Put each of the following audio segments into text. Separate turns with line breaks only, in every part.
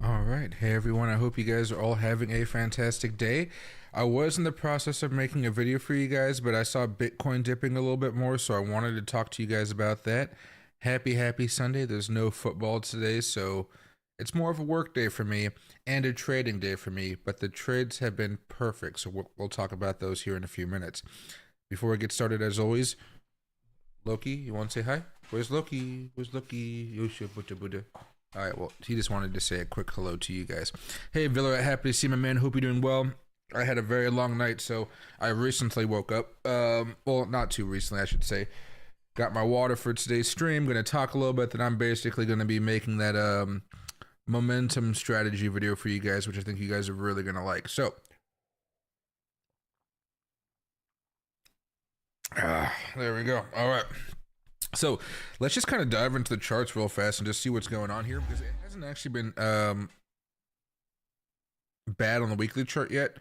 All right. Hey, everyone. I hope you guys are all having a fantastic day. I was in the process of making a video for you guys, but I saw Bitcoin dipping a little bit more, so I wanted to talk to you guys about that. Happy Sunday. There's no football today, so it's more of a work day for me and a trading day for me, but the trades have been perfect, so we'll talk about those here in a few minutes. Before we get started, as always, Loki, you want to say hi? Where's Loki? Where's Loki? Yosha, Buddha, Buddha. All right, well, he just wanted to say a quick hello to you guys. Hey, Villa, happy to see my man. Hope you're doing well. I had a very long night, so I recently woke up. Well, not too recently, I should say. Got my water for today's stream. Going to talk a little bit. Then I'm basically going to be making that momentum strategy video for you guys, which I think you guys are really going to like. So, there we go. All right. So let's just kind of dive into the charts real fast and just see what's going on here, because it hasn't actually been bad on the weekly chart yet,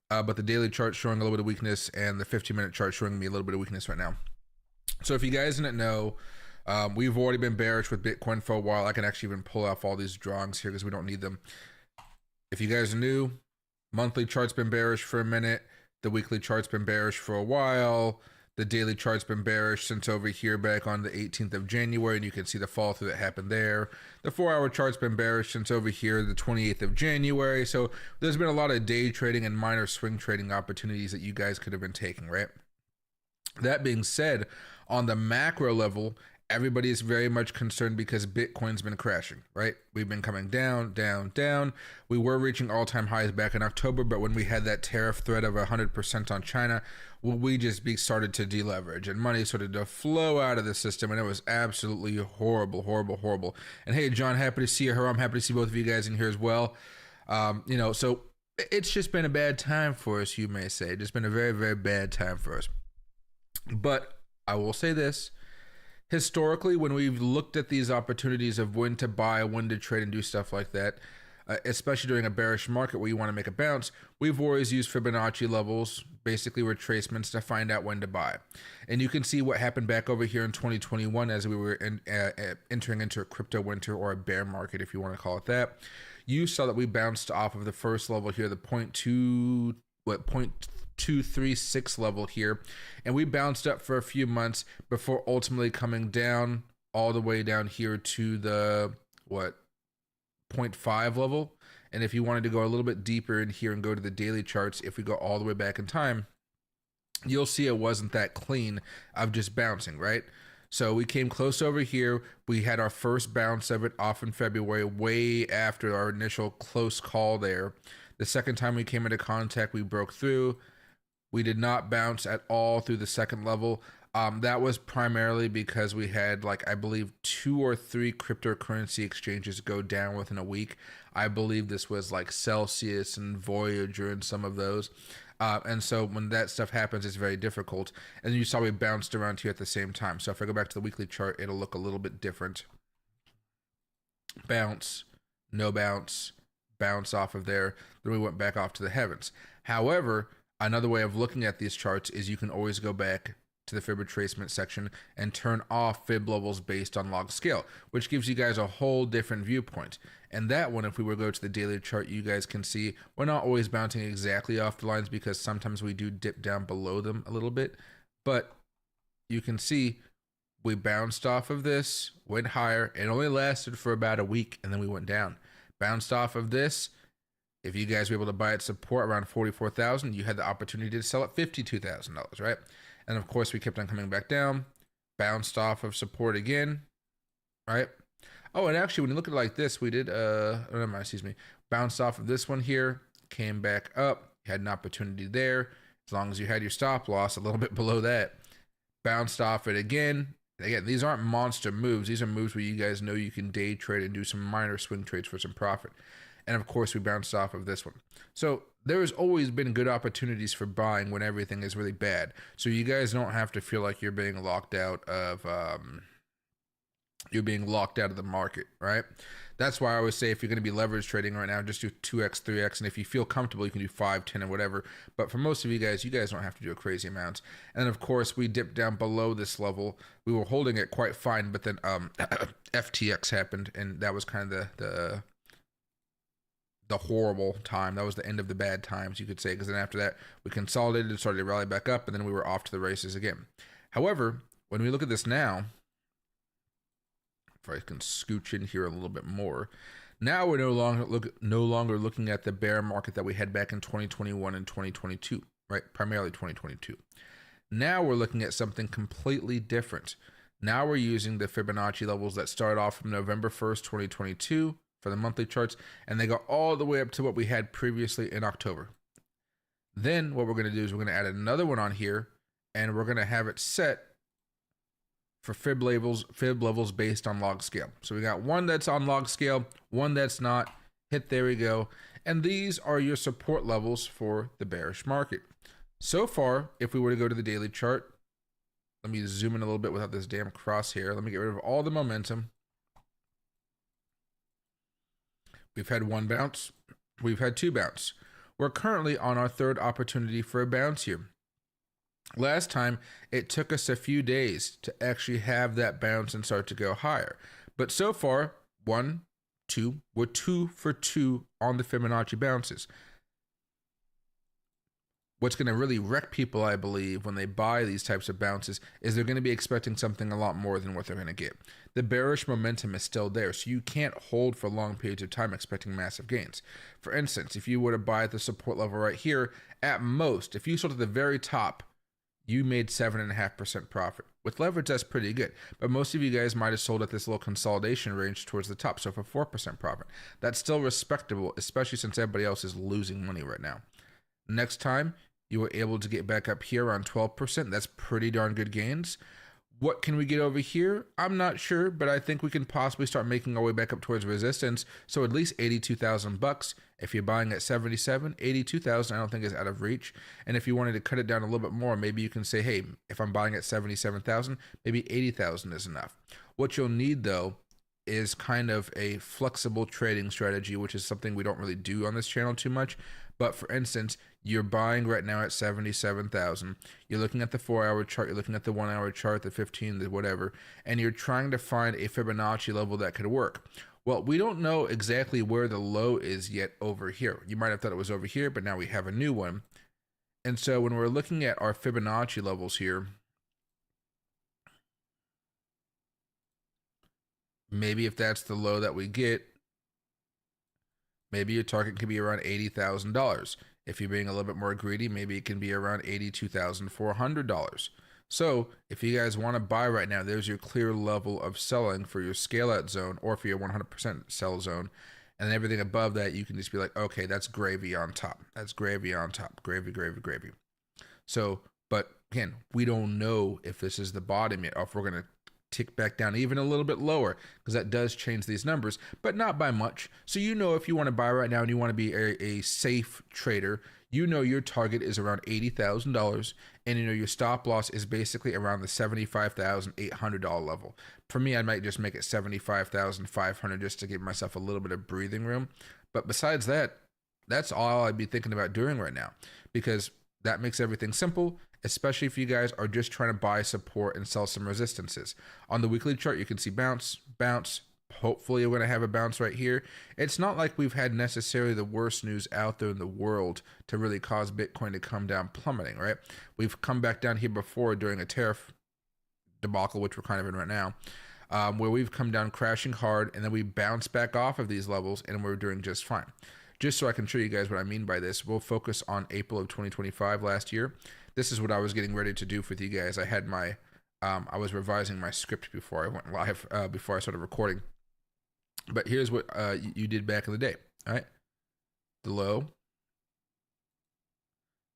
but the daily chart showing a little bit of weakness, and the 15-minute chart showing me a little bit of weakness right now. So if you guys didn't know, we've already been bearish with Bitcoin for a while. I can actually even pull off all these drawings here because we don't need them. If you guys are new, monthly chart's been bearish for a minute. The weekly chart's been bearish for a while. The daily chart's been bearish since over here back on the 18th of January, and you can see the fall through that happened there. The 4-hour chart's been bearish since over here the 28th of January. So there's been a lot of day trading and minor swing trading opportunities that you guys could have been taking, right? That being said, on the macro level, everybody is very much concerned because Bitcoin's been crashing, right? We've been coming down, down, down. We were reaching all-time highs back in October, but when we had that tariff threat of 100% on China, well, we just started to deleverage and money started to flow out of the system, and it was absolutely horrible, horrible, horrible. And hey, John, happy to see you. I'm happy to see both of you guys in here as well. So it's just been a bad time for us, you may say. It's just been a very, very bad time for us. But I will say this. Historically, when we've looked at these opportunities of when to buy, when to trade, and do stuff like that, especially during a bearish market where you want to make a bounce, we've always used Fibonacci levels, basically retracements, to find out when to buy. And you can see what happened back over here in 2021 as we were entering into a crypto winter, or a bear market, if you want to call it that. You saw that we bounced off of the first level here, the 0.236 level here, and we bounced up for a few months before ultimately coming down all the way down here to the 0.5 level. And if you wanted to go a little bit deeper in here and go to the daily charts, if we go all the way back in time, you'll see it wasn't that clean of just bouncing, right? So we came close over here. We had our first bounce of it off in February, way after our initial close call there. The second time we came into contact, we broke through. We did not bounce at all through the second level. That was primarily because we had, I believe, 2 or 3 cryptocurrency exchanges go down within a week. I believe this was like Celsius and Voyager and some of those. And so when that stuff happens, it's very difficult. And you saw we bounced around here at the same time. So if I go back to the weekly chart, it'll look a little bit different. Bounce, no bounce, bounce off of there. Then we went back off to the heavens. However, another way of looking at these charts is you can always go back to the fib retracement section and turn off fib levels based on log scale, which gives you guys a whole different viewpoint. And that one, if we were to go to the daily chart, you guys can see we're not always bouncing exactly off the lines, because sometimes we do dip down below them a little bit. But you can see we bounced off of this, went higher. It only lasted for about a week, and then we went down. Bounced off of this. If you guys were able to buy at support around 44,000, you had the opportunity to sell at $52,000, right? And of course, we kept on coming back down, bounced off of support again, right? Oh, and actually, when you look at it like this, we did, bounced off of this one here, came back up, you had an opportunity there, as long as you had your stop loss a little bit below that, bounced off it again. Again, these aren't monster moves. These are moves where you guys know you can day trade and do some minor swing trades for some profit. And of course, we bounced off of this one. So there has always been good opportunities for buying when everything is really bad. So you guys don't have to feel like you're being locked out of the market, right? That's why I always say, if you're going to be leverage trading right now, just do 2x, 3x, and if you feel comfortable, you can do 5, 10, and whatever. But for most of you guys don't have to do a crazy amount. And of course, we dipped down below this level. We were holding it quite fine, but then FTX happened, and that was kind of the the horrible time. That was the end of the bad times, you could say, because then after that, we consolidated and started to rally back up, and then we were off to the races again. However, when we look at this now, if I can scooch in here a little bit more, now we're no longer looking at the bear market that we had back in 2021 and 2022, right? Primarily 2022. Now we're looking at something completely different. Now we're using the Fibonacci levels that start off from November 1st, 2022 for the monthly charts, and they go all the way up to what we had previously in October. Then what we're going to do is we're going to add another one on here, and we're going to have it set for fib levels based on log scale. So we got one that's on log scale, one that's not. Hit, there we go. And these are your support levels for the bearish market. So far, if we were to go to the daily chart, let me zoom in a little bit without this damn crosshair. Let me get rid of all the momentum. We've had one bounce. We've had two bounce. We're currently on our third opportunity for a bounce here. Last time, it took us a few days to actually have that bounce and start to go higher. But so far, we're 2 for 2 on the Fibonacci bounces. What's going to really wreck people, I believe, when they buy these types of bounces is they're going to be expecting something a lot more than what they're going to get. The bearish momentum is still there, so you can't hold for long periods of time expecting massive gains. For instance, if you were to buy at the support level right here, at most, if you sold at the very top, you made 7.5% profit. With leverage, that's pretty good. But most of you guys might have sold at this little consolidation range towards the top, so for 4% profit. That's still respectable, especially since everybody else is losing money right now. Next time, you were able to get back up here around 12%. That's pretty darn good gains. What can we get over here? I'm not sure, but I think we can possibly start making our way back up towards resistance. So at least 82,000 bucks. If you're buying at 77, 82,000 I don't think is out of reach. And if you wanted to cut it down a little bit more, maybe you can say, hey, if I'm buying at 77,000, maybe 80,000 is enough. What you'll need though is kind of a flexible trading strategy, which is something we don't really do on this channel too much. But for instance, you're buying right now at 77,000. You're looking at the 4-hour chart, you're looking at the 1-hour chart, the 15, the whatever, and you're trying to find a Fibonacci level that could work. Well, we don't know exactly where the low is yet over here. You might have thought it was over here, but now we have a new one. And so when we're looking at our Fibonacci levels here, maybe if that's the low that we get, maybe your target could be around $80,000. If you're being a little bit more greedy, maybe it can be around $82,400. So if you guys want to buy right now, there's your clear level of selling for your scale out zone or for your 100% sell zone. And then everything above that, you can just be like, okay, that's gravy on top. That's gravy on top. Gravy, gravy, gravy. So, but again, we don't know if this is the bottom yet or if we're going to tick back down even a little bit lower, because that does change these numbers, but not by much. So you know, if you want to buy right now and you want to be a safe trader, you know your target is around $80,000, and you know your stop loss is basically around the $75,800 level. For me, I might just make it $75,500 just to give myself a little bit of breathing room. But besides that, that's all I'd be thinking about doing right now, because that makes everything simple, especially if you guys are just trying to buy support and sell some resistances. On the weekly chart, you can see bounce, bounce. Hopefully, we're going to have a bounce right here. It's not like we've had necessarily the worst news out there in the world to really cause Bitcoin to come down plummeting, right? We've come back down here before during a tariff debacle, which we're kind of in right now, where we've come down crashing hard, and then we bounce back off of these levels, and we're doing just fine. Just so I can show you guys what I mean by this, we'll focus on April of 2025 last year. This is what I was getting ready to do with you guys. I had my, I was revising my script before I went live, before I started recording. But here's what you did back in the day, all right? The low,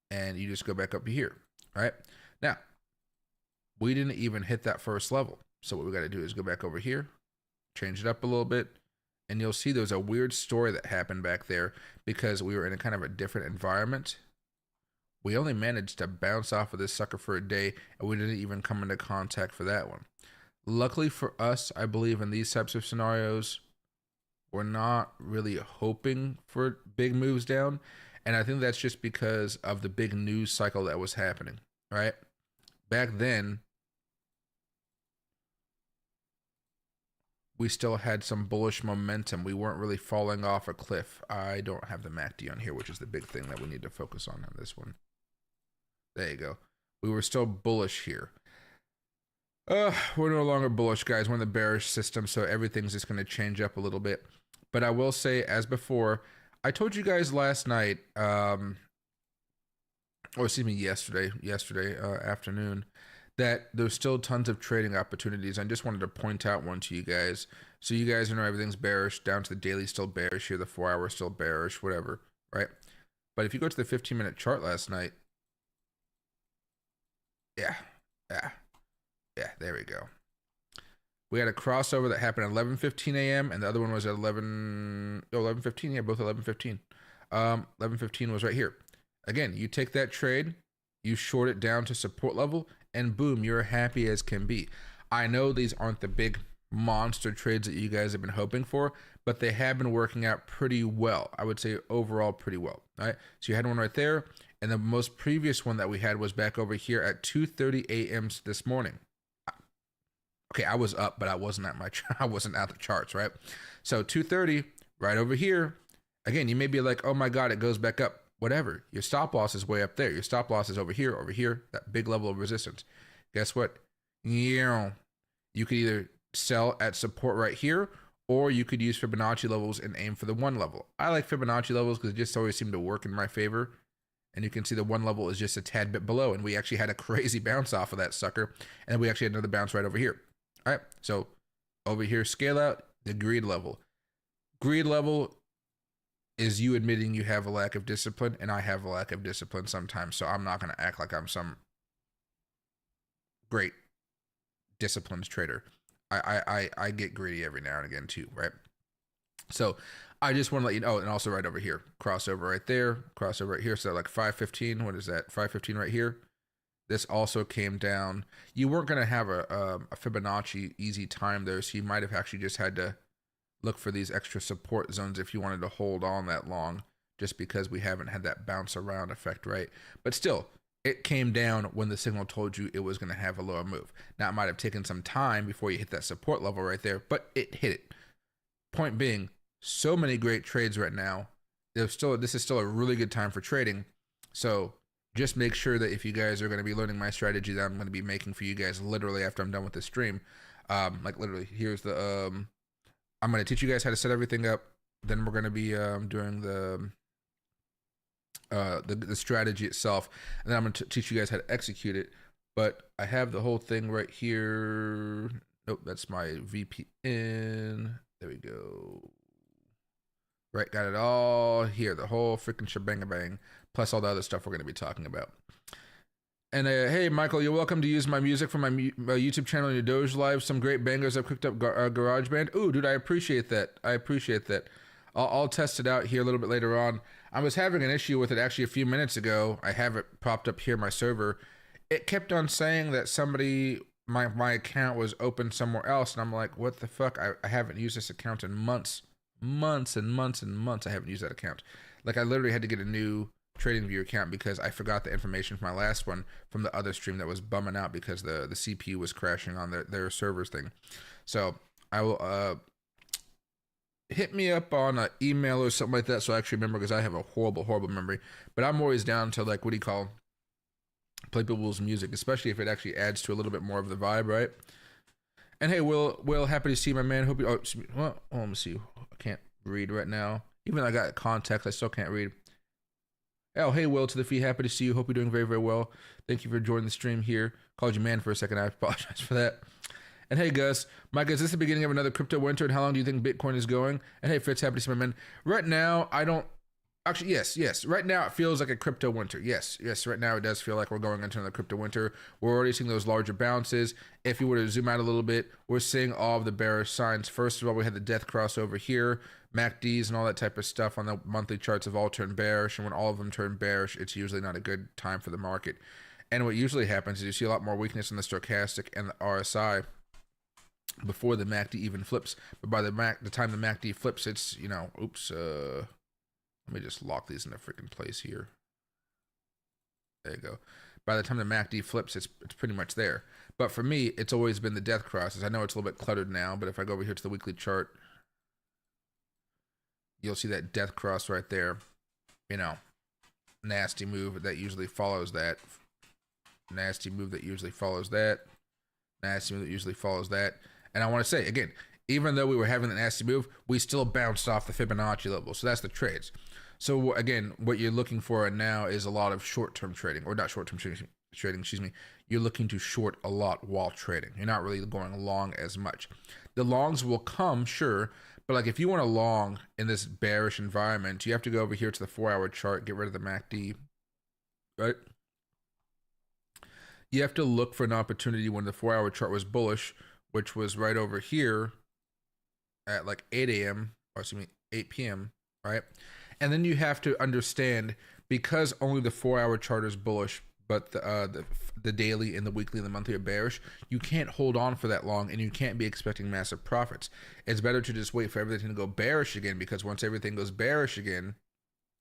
and you just go back up to here, all right? Now, we didn't even hit that first level. So what we got to do is go back over here, change it up a little bit, and you'll see there's a weird story that happened back there because we were in a kind of a different environment. We only managed to bounce off of this sucker for a day, and we didn't even come into contact for that one. Luckily for us, I believe in these types of scenarios, we're not really hoping for big moves down. And I think that's just because of the big news cycle that was happening, right? Back then, we still had some bullish momentum. We weren't really falling off a cliff. I don't have the MACD on here, which is the big thing that we need to focus on this one. There you go. We were still bullish here. We're no longer bullish, guys. We're in the bearish system, so everything's just going to change up a little bit. But I will say, as before, I told you guys last night, yesterday afternoon, that there's still tons of trading opportunities. I just wanted to point out one to you guys, so you guys know everything's bearish, down to the daily still bearish here, the 4 hour still bearish, whatever, right? But if you go to the 15-minute chart last night, yeah, there we go. We had a crossover that happened at 11:15 a.m. and the other one was at 11:15. Yeah, both 11:15. 11:15 was right here. Again, you take that trade, you short it down to support level, and boom, you're happy as can be. I know these aren't the big monster trades that you guys have been hoping for, but they have been working out pretty well. I would say overall pretty well. All right, so you had one right there, and the most previous one that we had was back over here at 2:30 a.m. this morning. Okay, I was up, but I wasn't at I wasn't at the charts, right? So 2:30, right over here. Again, you may be like, oh my God, it goes back up. Whatever. Your stop loss is way up there. Your stop loss is over here, that big level of resistance. Guess what? You could either sell at support right here, or you could use Fibonacci levels and aim for the 1 level. I like Fibonacci levels because it just always seem to work in my favor. And you can see the 1 level is just a tad bit below, and we actually had a crazy bounce off of that sucker, and then we actually had another bounce right over here. All right, so over here, scale out the greed level. Greed level is you admitting you have a lack of discipline, and I have a lack of discipline sometimes, so I'm not going to act like I'm some great disciplines trader. I get greedy every now and again too, right? So I just want to let you know, and also right over here, crossover right there, crossover right here, so like 5:15, what is that, 5:15 right here? This also came down. You weren't going to have a Fibonacci easy time there, so you might have actually just had to look for these extra support zones if you wanted to hold on that long, just because we haven't had that bounce around effect, right? But still, it came down when the signal told you it was going to have a lower move. Now, it might have taken some time before you hit that support level right there, but it hit it. Point being, so many great trades right now. This is still a really good time for trading. So just make sure that if you guys are going to be learning my strategy that I'm going to be making for you guys literally after I'm done with this stream, like literally, here's the, I'm going to teach you guys how to set everything up. Then we're going to be doing the strategy itself, and then I'm going to teach you guys how to execute it. But I have the whole thing right here. Nope, that's my VPN. There we go. Right, got it all here. The whole freaking shebang-a-bang, plus all the other stuff we're going to be talking about. And hey, Michael, you're welcome to use my music for my YouTube channel and your Doge Live. Some great bangers I've cooked up GarageBand. Ooh, dude, I appreciate that. I'll test it out here a little bit later on. I was having an issue with it actually a few minutes ago. I have it propped up here, my server. It kept on saying that somebody, my account was open somewhere else. And I'm like, what the fuck? I haven't used this account in months. Months and months and months I haven't used that account. Like I literally had to get a new TradingView account because I forgot the information from my last one from the other stream that was bumming out because the CPU was crashing on their servers thing. So I will hit me up on an email or something like that so I actually remember, because I have a horrible memory. But I'm always down to, like, what do you call, play people's music, especially if it actually adds to a little bit more of the vibe, right? And hey, Will, happy to see you, my man. Hope you. Let me see. I can't read right now. Even though I got context, I still can't read. Oh, hey, Will, to the feed. Happy to see you. Hope you're doing very, very well. Thank you for joining the stream here. Called you man for a second. I apologize for that. And hey, Gus. Mike, is this the beginning of another crypto winter? And how long do you think Bitcoin is going? And hey, Fitz, happy to see my man. Right now, I don't. Actually, yes. Right now, it feels like a crypto winter. Yes. Right now, it does feel like we're going into another crypto winter. We're already seeing those larger bounces. If you were to zoom out a little bit, we're seeing all of the bearish signs. First of all, we had the death cross over here. MACDs and all that type of stuff on the monthly charts have all turned bearish. And when all of them turn bearish, it's usually not a good time for the market. And what usually happens is you see a lot more weakness in the stochastic and the RSI before the MACD even flips. But by the time the MACD flips, it's, let me just lock these into freaking place here. There you go. By the time the MACD flips, it's pretty much there. But for me, it's always been the death crosses. I know it's a little bit cluttered now, but if I go over here to the weekly chart, you'll see that death cross right there. You know, nasty move that usually follows that. Nasty move that usually follows that. Nasty move that usually follows that. And I want to say, again, even though we were having the nasty move, we still bounced off the Fibonacci level. So that's the trades. So again, what you're looking for now is a lot of short-term trading, or not short-term trading, excuse me. You're looking to short a lot while trading. You're not really going long as much. The longs will come, sure, but like if you want a long in this bearish environment, you have to go over here to the 4-hour chart, get rid of the MACD, right? You have to look for an opportunity when the 4-hour chart was bullish, which was right over here at like 8 a.m. or excuse me, 8 p.m., right? And then you have to understand, because only the 4-hour chart is bullish, but the daily and the weekly and the monthly are bearish, you can't hold on for that long, and you can't be expecting massive profits. It's better to just wait for everything to go bearish again, because once everything goes bearish again,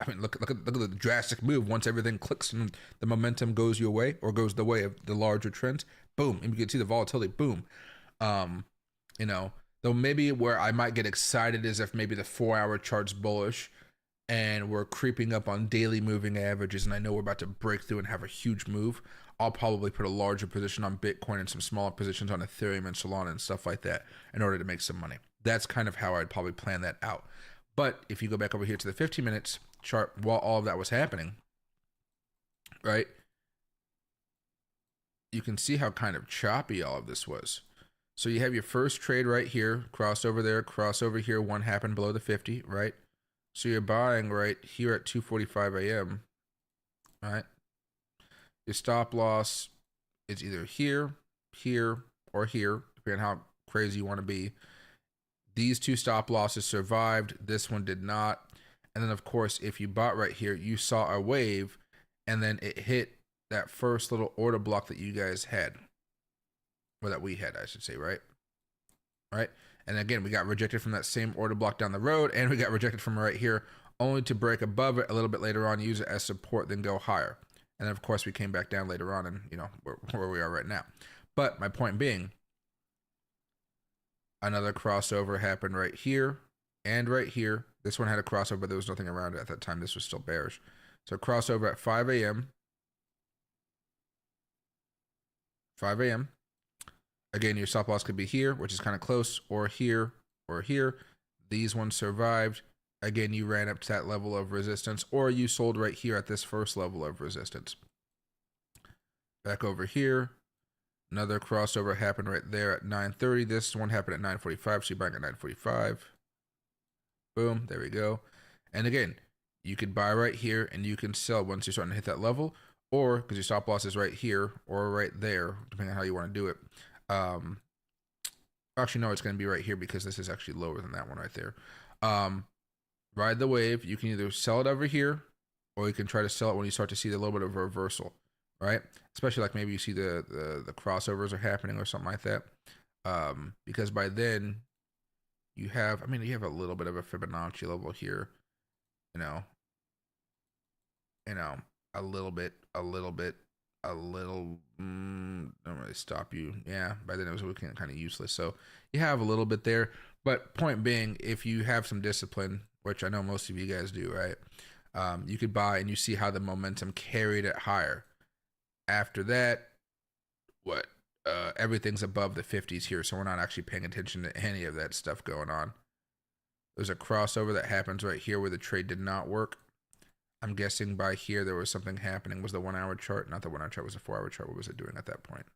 I mean, look at the drastic move. Once everything clicks and the momentum goes your way, or goes the way of the larger trends, boom, and you can see the volatility, boom. You know, though maybe where I might get excited is if maybe the 4-hour chart's bullish, and we're creeping up on daily moving averages, and I know we're about to break through and have a huge move. I'll probably put a larger position on Bitcoin and some smaller positions on Ethereum and Solana and stuff like that in order to make some money. That's kind of how I'd probably plan that out. But if you go back over here to the 15 minutes chart while all of that was happening, right, you can see how kind of choppy all of this was. So you have your first trade right here, crossover there, crossover here, one happened below the 50, right? So you're buying right here at 2:45 a.m., right? Your stop loss is either here, here, or here, depending on how crazy you want to be. These two stop losses survived. This one did not. And then, of course, if you bought right here, you saw a wave, and then it hit that first little order block that you guys had, or that we had, I should say, right? Right? And again, we got rejected from that same order block down the road, and we got rejected from right here, only to break above it a little bit later on, use it as support, then go higher. And then, of course, we came back down later on, and, you know, where we are right now. But my point being, another crossover happened right here and right here. This one had a crossover, but there was nothing around it at that time. This was still bearish. So crossover at 5 a.m. 5 a.m. Again, your stop loss could be here, which is kind of close, or here, or here. These ones survived. Again, you ran up to that level of resistance, or you sold right here at this first level of resistance. Back over here, another crossover happened right there at 9:30. This one happened at 9:45, so you're buying at 9:45. Boom, there we go. And again, you could buy right here, and you can sell once you're starting to hit that level, or because your stop loss is right here or right there, depending on how you want to do it. Actually, no, it's going to be right here because this is actually lower than that one right there. Ride the wave. You can either sell it over here, or you can try to sell it when you start to see a little bit of a reversal, right? Especially like maybe you see the crossovers are happening or something like that. Because by then you have, I mean, you have a little bit of a Fibonacci level here, a little bit, don't really stop you. Yeah, by then it was looking kind of useless. So you have a little bit there, but point being, if you have some discipline, which I know most of you guys do, right? You could buy and you see how the momentum carried it higher. After that, everything's above the 50s here, so we're not actually paying attention to any of that stuff going on. There's a crossover that happens right here where the trade did not work. I'm guessing by here there was something happening. Was the 1-hour chart? Not the 1-hour chart, was the 4-hour chart. What was it doing at that point?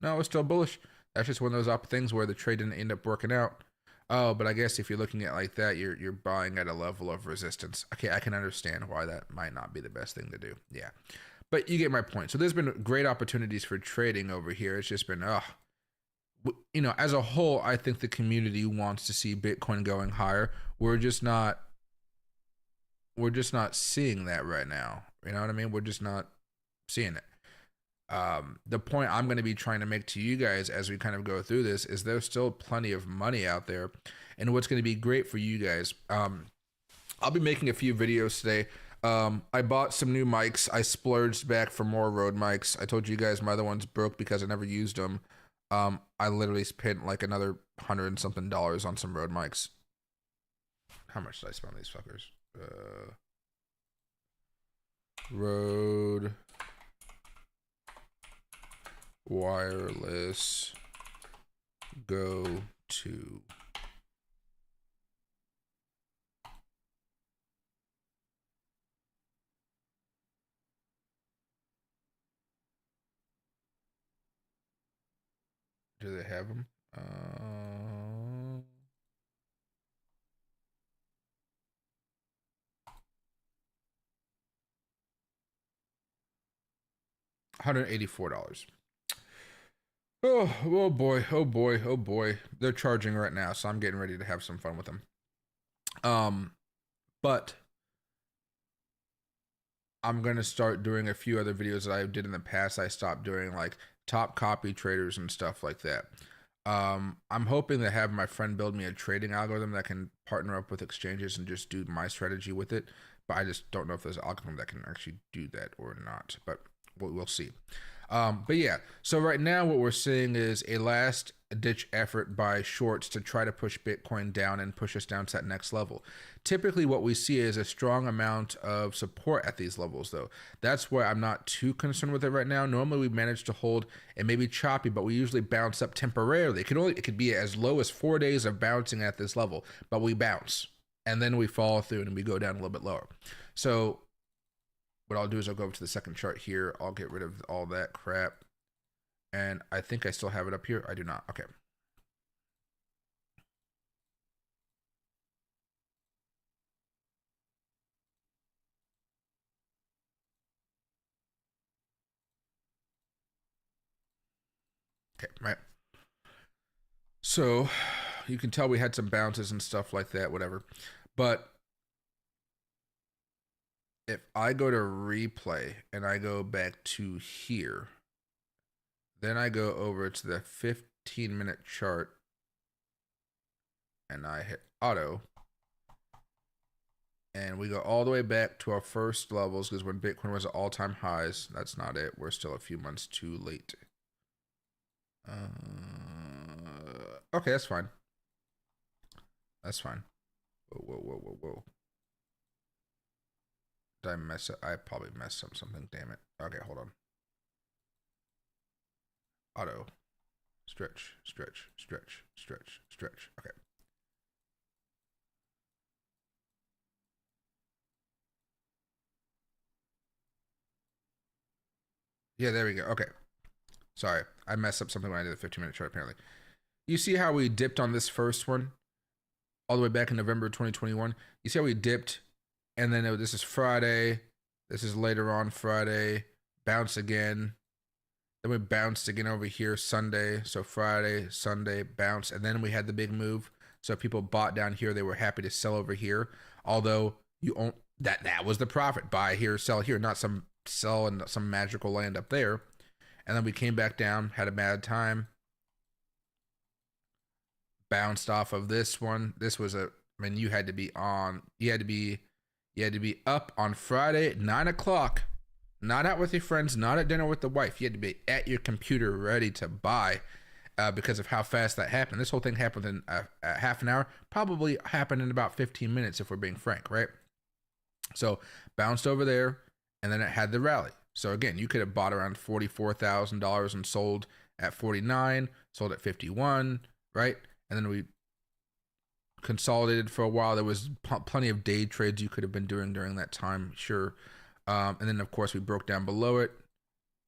No, it was still bullish. That's just one of those things where the trade didn't end up working out. Oh, but I guess if you're looking at it like that, you're buying at a level of resistance. Okay, I can understand why that might not be the best thing to do. Yeah, but you get my point. So there's been great opportunities for trading over here. It's just been, as a whole, I think the community wants to see Bitcoin going higher. We're just not seeing that right now. You know what I mean? We're just not seeing it. The point I'm going to be trying to make to you guys as we kind of go through this is there's still plenty of money out there, and what's going to be great for you guys. I'll be making a few videos today I bought some new mics. I splurged back for more Rode mics. I told you guys my other ones broke because I never used them. I literally spent like another $100 and something on some Rode mics. How much did I spend on these fuckers? Rode wireless go to. Do they have them? $184. Oh boy, oh boy, oh boy. They're charging right now, so I'm getting ready to have some fun with them. But I'm gonna start doing a few other videos that I did in the past. I stopped doing like top copy traders and stuff like that. I'm hoping to have my friend build me a trading algorithm that can partner up with exchanges and just do my strategy with it. But I just don't know if there's an algorithm that can actually do that or not. But we'll see. But yeah, so right now what we're seeing is a last ditch effort by shorts to try to push Bitcoin down and push us down to that next level. Typically what we see is a strong amount of support at these levels though. That's why I'm not too concerned with it right now. Normally we manage to hold, it may be choppy, but we usually bounce up temporarily. It could be as low as 4 days of bouncing at this level, but we bounce and then we fall through and we go down a little bit lower. So what I'll do is I'll go up to the second chart here. I'll get rid of all that crap. And I think I still have it up here. I do not. Okay. Okay, right. So you can tell we had some bounces and stuff like that, whatever. But if I go to replay and I go back to here, then I go over to the 15-minute chart and I hit auto. And we go all the way back to our first levels because when Bitcoin was at all-time highs, that's not it. We're still a few months too late. Okay, that's fine. That's fine. Whoa. Did I mess up? I probably messed up something. Damn it. Okay, hold on. Auto. Stretch. Okay. Yeah, there we go. Okay. Sorry. I messed up something when I did the 15-minute chart, apparently. You see how we dipped on this first one? All the way back in November 2021. You see how we dipped? And then this is Friday. This is later on Friday. Bounce again. Then we bounced again over here Sunday. So Friday, Sunday, bounce. And then we had the big move. So if people bought down here, they were happy to sell over here. Although you own that was the profit. Buy here, sell here, not some sell in some magical land up there. And then we came back down, had a bad time. Bounced off of this one. This was you had to be up on Friday at 9 o'clock. Not out with your friends, not at dinner with the wife. You had to be at your computer ready to buy because of how fast that happened. This whole thing happened in half an hour. Probably happened in about 15 minutes if we're being frank, right? So bounced over there and then it had the rally. So again, you could have bought around $44,000 and sold at 49, sold at 51, right? And then we consolidated for a while. There was plenty of day trades you could have been doing during that time, sure. And then, of course, we broke down below it.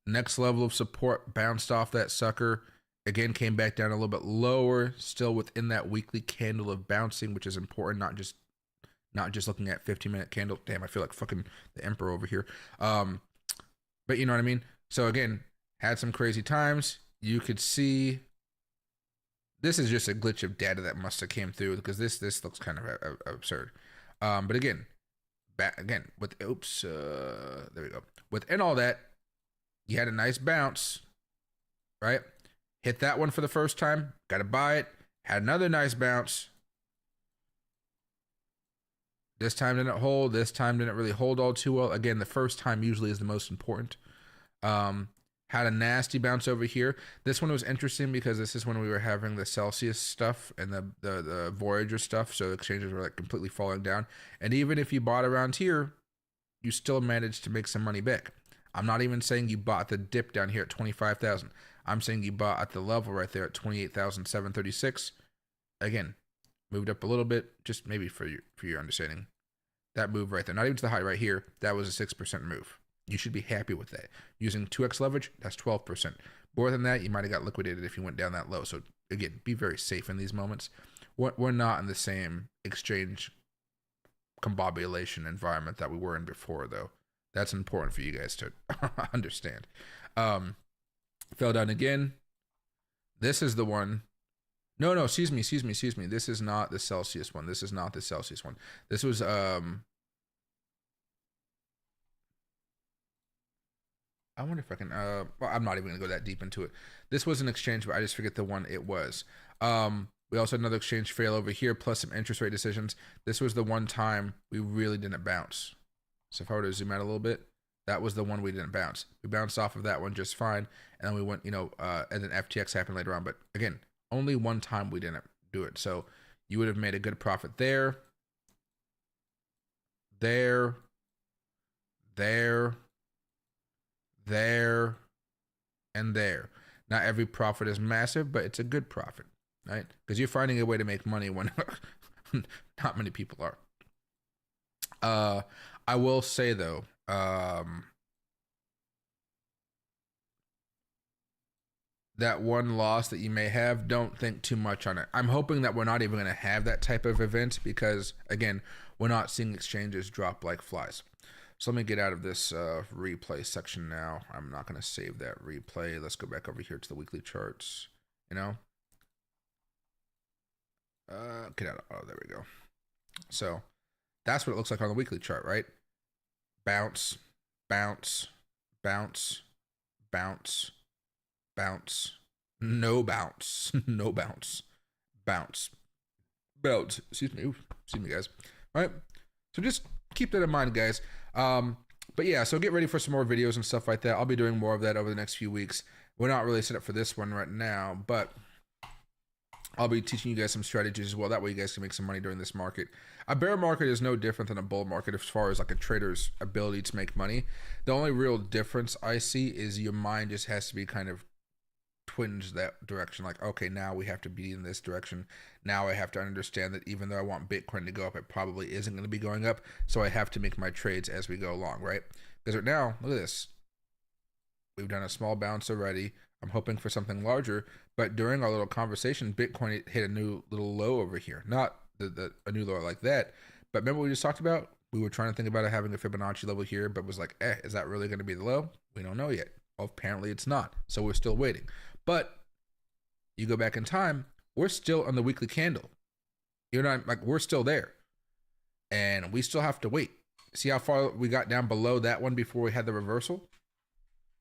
Next level of support, bounced off that sucker. Again, came back down a little bit lower, still within that weekly candle of bouncing, which is important, not just looking at 15-minute candle. Damn, I feel like fucking the emperor over here. But you know what I mean? So again, had some crazy times. You could see this is just a glitch of data that must have came through because this looks kind of absurd. But again, with there we go. Within all that, you had a nice bounce, right? Hit that one for the first time, got to buy it. Had another nice bounce. This time didn't hold. This time didn't really hold all too well. Again, the first time usually is the most important. Had a nasty bounce over here. This one was interesting because this is when we were having the Celsius stuff and the Voyager stuff. So exchanges were like completely falling down. And even if you bought around here, you still managed to make some money back. I'm not even saying you bought the dip down here at 25,000. I'm saying you bought at the level right there at 28,736. Again, moved up a little bit, just maybe for your understanding. That move right there, not even to the high right here, that was a 6% move. You should be happy with that. Using 2x leverage, that's 12%. More than that, you might have got liquidated if you went down that low. So again, be very safe in these moments. We're not in the same exchange combobulation environment that we were in before, though. That's important for you guys to understand. Fell down again. This is the one. No, excuse me. This is not the Celsius one. This was I wonder if I can well, I'm not even gonna go that deep into it. This was an exchange, but I just forget the one it was. We also had another exchange fail over here, plus some interest rate decisions. This was the one time we really didn't bounce. So if I were to zoom out a little bit, that was the one we didn't bounce. We bounced off of that one just fine, and then we went, and then FTX happened later on. But again, only one time we didn't do it. So you would have made a good profit there, and there. Not every profit is massive, but it's a good profit, right? Because you're finding a way to make money when not many people are. I will say though, that one loss that you may have, don't think too much on it. I'm hoping that we're not even going to have that type of event because, again, we're not seeing exchanges drop like flies. So let me get out of this replay section now. I'm not going to save that replay. Let's go back over here to the weekly charts. Get out. Oh, there we go. So that's what it looks like on the weekly chart, right? Bounce, bounce, bounce, bounce, bounce, no bounce, no bounce, bounce, bounce. Excuse me, guys. All right. So just keep that in mind, guys. But yeah, so get ready for some more videos and stuff like that. I'll be doing more of that over the next few weeks. We're not really set up for this one right now, but I'll be teaching you guys some strategies as well. That way you guys can make some money during this market. A bear market is no different than a bull market as far as like a trader's ability to make money. The only real difference I see is your mind just has to be kind of twinge that direction. Like, okay, now we have to be in this direction. Now I have to understand that even though I want Bitcoin to go up, it probably isn't going to be going up. So I have to make my trades as we go along, right? Because right now, look at this. We've done a small bounce already. I'm hoping for something larger, but during our little conversation, Bitcoin hit a new little low over here. Not a new low like that, but remember what we just talked about? We were trying to think about it having a Fibonacci level here, but was like, is that really going to be the low? We don't know yet. Well, apparently it's not, so we're still waiting. But you go back in time, we're still on the weekly candle. You're not like we're still there, and we still have to wait. See how far we got down below that one before we had the reversal?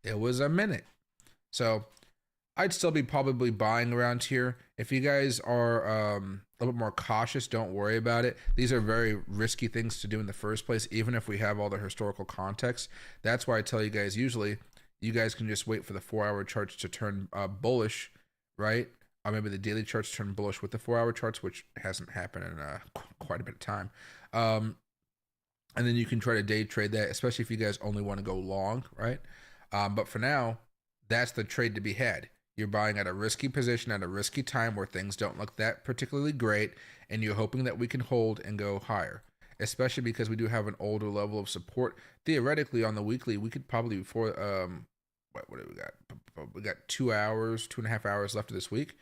It was a minute. So I'd still be probably buying around here. If you guys are a little bit more cautious, don't worry about it. These are very risky things to do in the first place, even if we have all the historical context. That's why I tell you guys, usually you guys can just wait for the 4-hour charts to turn bullish, right? Or maybe the daily charts turn bullish with the 4-hour charts, which hasn't happened in quite a bit of time. And then you can try to day trade that, especially if you guys only want to go long, right? But for now, that's the trade to be had. You're buying at a risky position at a risky time where things don't look that particularly great, and you're hoping that we can hold and go higher, especially because we do have an older level of support. Theoretically, on the weekly, we could probably, what do we got? We got 2.5 hours left of this week.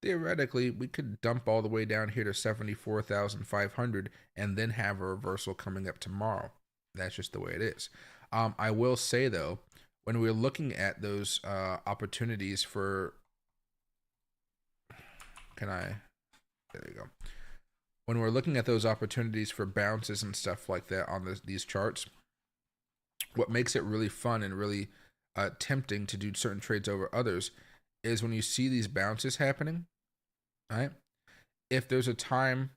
Theoretically, we could dump all the way down here to 74,500 and then have a reversal coming up tomorrow. That's just the way it is. I will say, though, when we're looking at those opportunities for, there you go. When we're looking at those opportunities for bounces and stuff like that on these charts, what makes it really fun and really tempting to do certain trades over others is when you see these bounces happening, right? If there's a time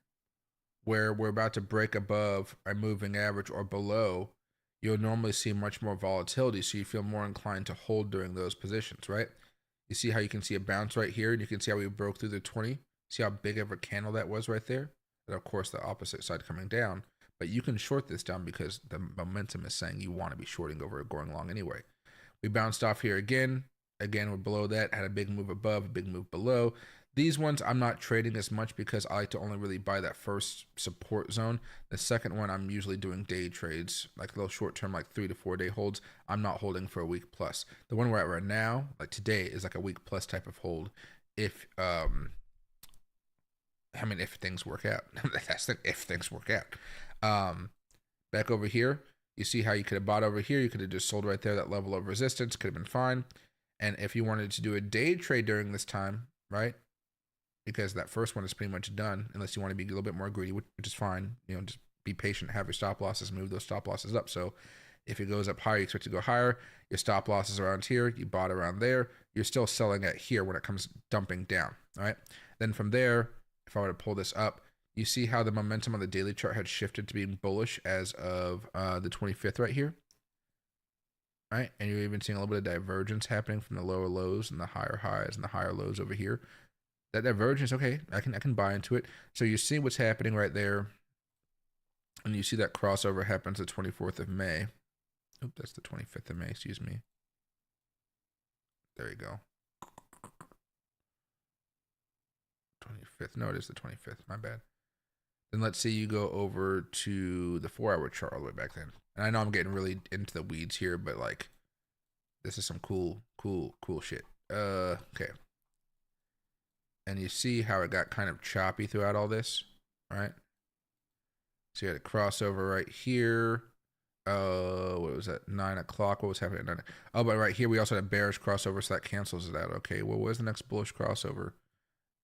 where we're about to break above a moving average or below, you'll normally see much more volatility, so you feel more inclined to hold during those positions, right? You see how you can see a bounce right here, and you can see how we broke through the 20. See how big of a candle that was right there? And of course, the opposite side coming down. But you can short this down because the momentum is saying you want to be shorting over it going long anyway. We bounced off here again. Again, we're below that. Had a big move above, a big move below. These ones I'm not trading as much because I like to only really buy that first support zone. The second one I'm usually doing day trades, like little short term, like 3 to 4 day holds. I'm not holding for a week plus. The one we're at right now, like today, is like a week plus type of hold. If if things work out. That's the if things work out. Back over here, you see how you could have bought over here. You could have just sold right there. That level of resistance could have been fine. And if you wanted to do a day trade during this time, right? Because that first one is pretty much done, unless you want to be a little bit more greedy, which is fine. You know, just be patient, have your stop losses, move those stop losses up. So if it goes up higher, you expect to go higher. Your stop losses around here, you bought around there. You're still selling at here when it comes dumping down, all right? Then from there, if I were to pull this up, you see how the momentum on the daily chart had shifted to being bullish as of the 25th right here, right? And you're even seeing a little bit of divergence happening from the lower lows and the higher highs and the higher lows over here. That divergence, okay, I can buy into it. So you see what's happening right there, and you see that crossover happens the 24th of May. Oh, that's the 25th of May, excuse me. There you go. 25th. No, it is the 25th. My bad. Then let's say you go over to the 4-hour chart all the way back then. And I know I'm getting really into the weeds here, but like, this is some cool shit. Okay. And you see how it got kind of choppy throughout all this, right? So you had a crossover right here. What was that? 9 o'clock. What was happening at 9? Oh, but right here we also had a bearish crossover, so that cancels it out. Okay, well, where's the next bullish crossover?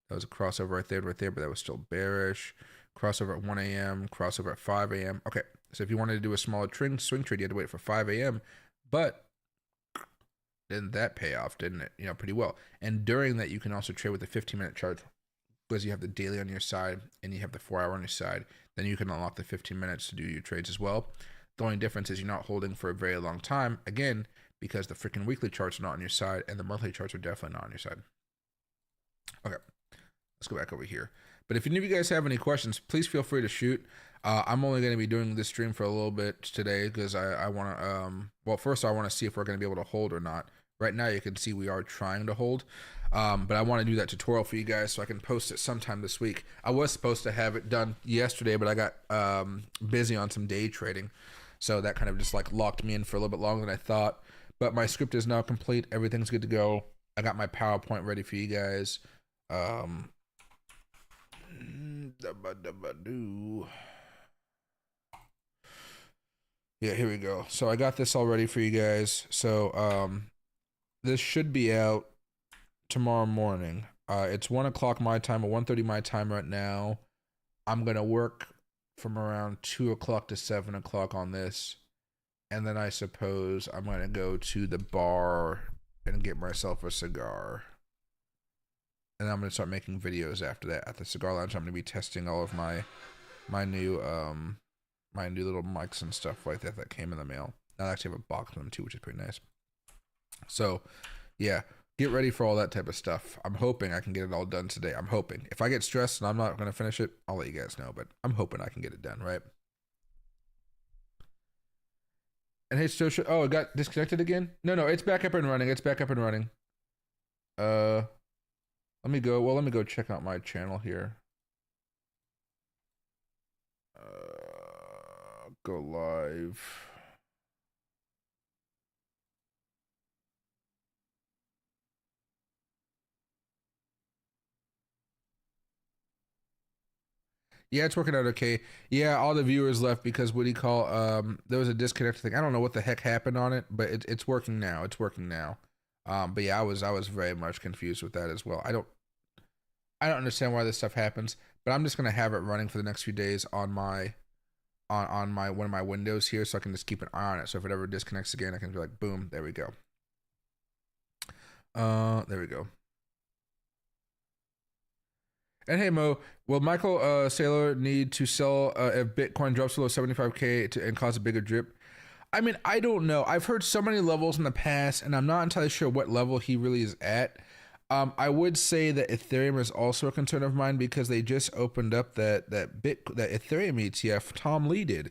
That was a crossover right there, but that was still bearish. Crossover at 1 a.m., crossover at 5 a.m. Okay, so if you wanted to do a smaller swing trade, you had to wait for 5 a.m., but didn't that pay off, didn't it? You know, pretty well. And during that, you can also trade with the 15-minute chart because you have the daily on your side and you have the 4-hour on your side. Then you can unlock the 15 minutes to do your trades as well. The only difference is you're not holding for a very long time, again, because the freaking weekly charts are not on your side and the monthly charts are definitely not on your side. Okay, let's go back over here. But if any of you guys have any questions, please feel free to shoot. I'm only going to be doing this stream for a little bit today because I want to, well, first I want to see if we're going to be able to hold or not. Right now you can see we are trying to hold, but I want to do that tutorial for you guys so I can post it sometime this week. I was supposed to have it done yesterday, but I got busy on some day trading. So that kind of just like locked me in for a little bit longer than I thought. But my script is now complete. Everything's good to go. I got my PowerPoint ready for you guys. Yeah, here we go. So I got this all ready for you guys. So this should be out tomorrow morning. It's 1 o'clock my time or 1:30 my time right now. I'm gonna work from around 2 o'clock to 7 o'clock on this, and then I suppose I'm gonna go to the bar and get myself a cigar. And I'm gonna start making videos after that at the cigar lounge. I'm gonna be testing all of my new little mics and stuff like that came in the mail. I actually have a box of them too, which is pretty nice. So yeah, get ready for all that type of stuff. I'm hoping I can get it all done today. I'm hoping. If I get stressed and I'm not gonna finish it, I'll let you guys know. But I'm hoping I can get it done, right? And hey, still oh, it got disconnected again? No, it's back up and running. It's back up and running. Let me go check out my channel here. Go live. Yeah, it's working out okay. Yeah, all the viewers left because what do you call there was a disconnect thing. I don't know what the heck happened on it, but it's working now. It's working now. But yeah, I was very much confused with that as well. I don't understand why this stuff happens, but I'm just gonna have it running for the next few days on my one of my windows here, so I can just keep an eye on it. So if it ever disconnects again, I can be like, boom, there we go. There we go. And hey Mo, will Michael Saylor need to sell if Bitcoin drops below 75K and cause a bigger drip? I mean, I don't know. I've heard so many levels in the past, and I'm not entirely sure what level he really is at. I would say that Ethereum is also a concern of mine because they just opened up that Ethereum ETF. Tom Lee did,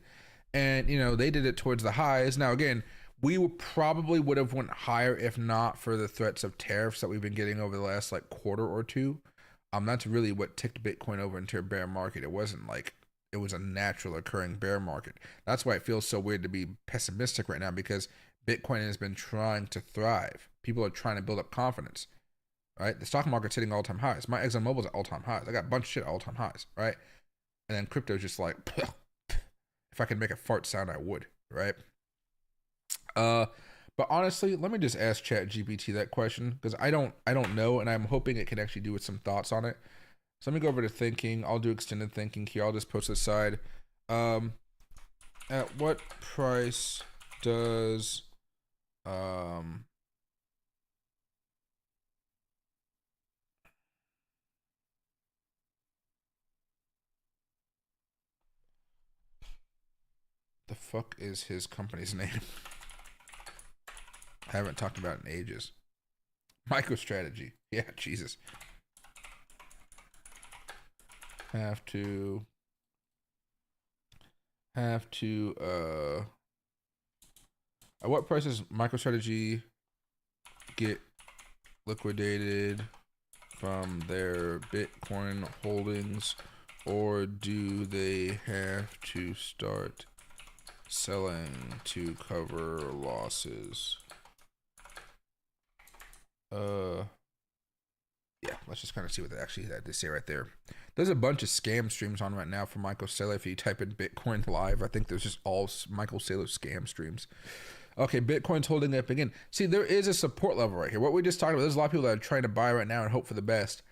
and they did it towards the highs. Now again, we would have went higher if not for the threats of tariffs that we've been getting over the last like quarter or two. That's really what ticked Bitcoin over into a bear market. It wasn't like it was a natural occurring bear market. That's why it feels so weird to be pessimistic right now because Bitcoin has been trying to thrive. People are trying to build up confidence, right? The stock market's hitting all-time highs. My ExxonMobil's at all-time highs. I got a bunch of shit at all-time highs, right? And then crypto's just like, if I could make a fart sound, I would, right? But honestly, let me just ask ChatGPT that question because I don't know, and I'm hoping it can actually do with some thoughts on it. So let me go over to thinking. I'll do extended thinking here. I'll just post this side. At what price does the fuck is his company's name? I haven't talked about it in ages. MicroStrategy. Yeah, Jesus. Have to at what price does MicroStrategy get liquidated from their Bitcoin holdings, or do they have to start selling to cover losses? Yeah, let's just kind of see what they actually had to say right there. There's a bunch of scam streams on right now for Michael Saylor. If you type in Bitcoin live, I think there's just all Michael Saylor scam streams. Okay, Bitcoin's holding up again. See, there is a support level right here. What we just talked about, there's a lot of people that are trying to buy right now and hope for the best.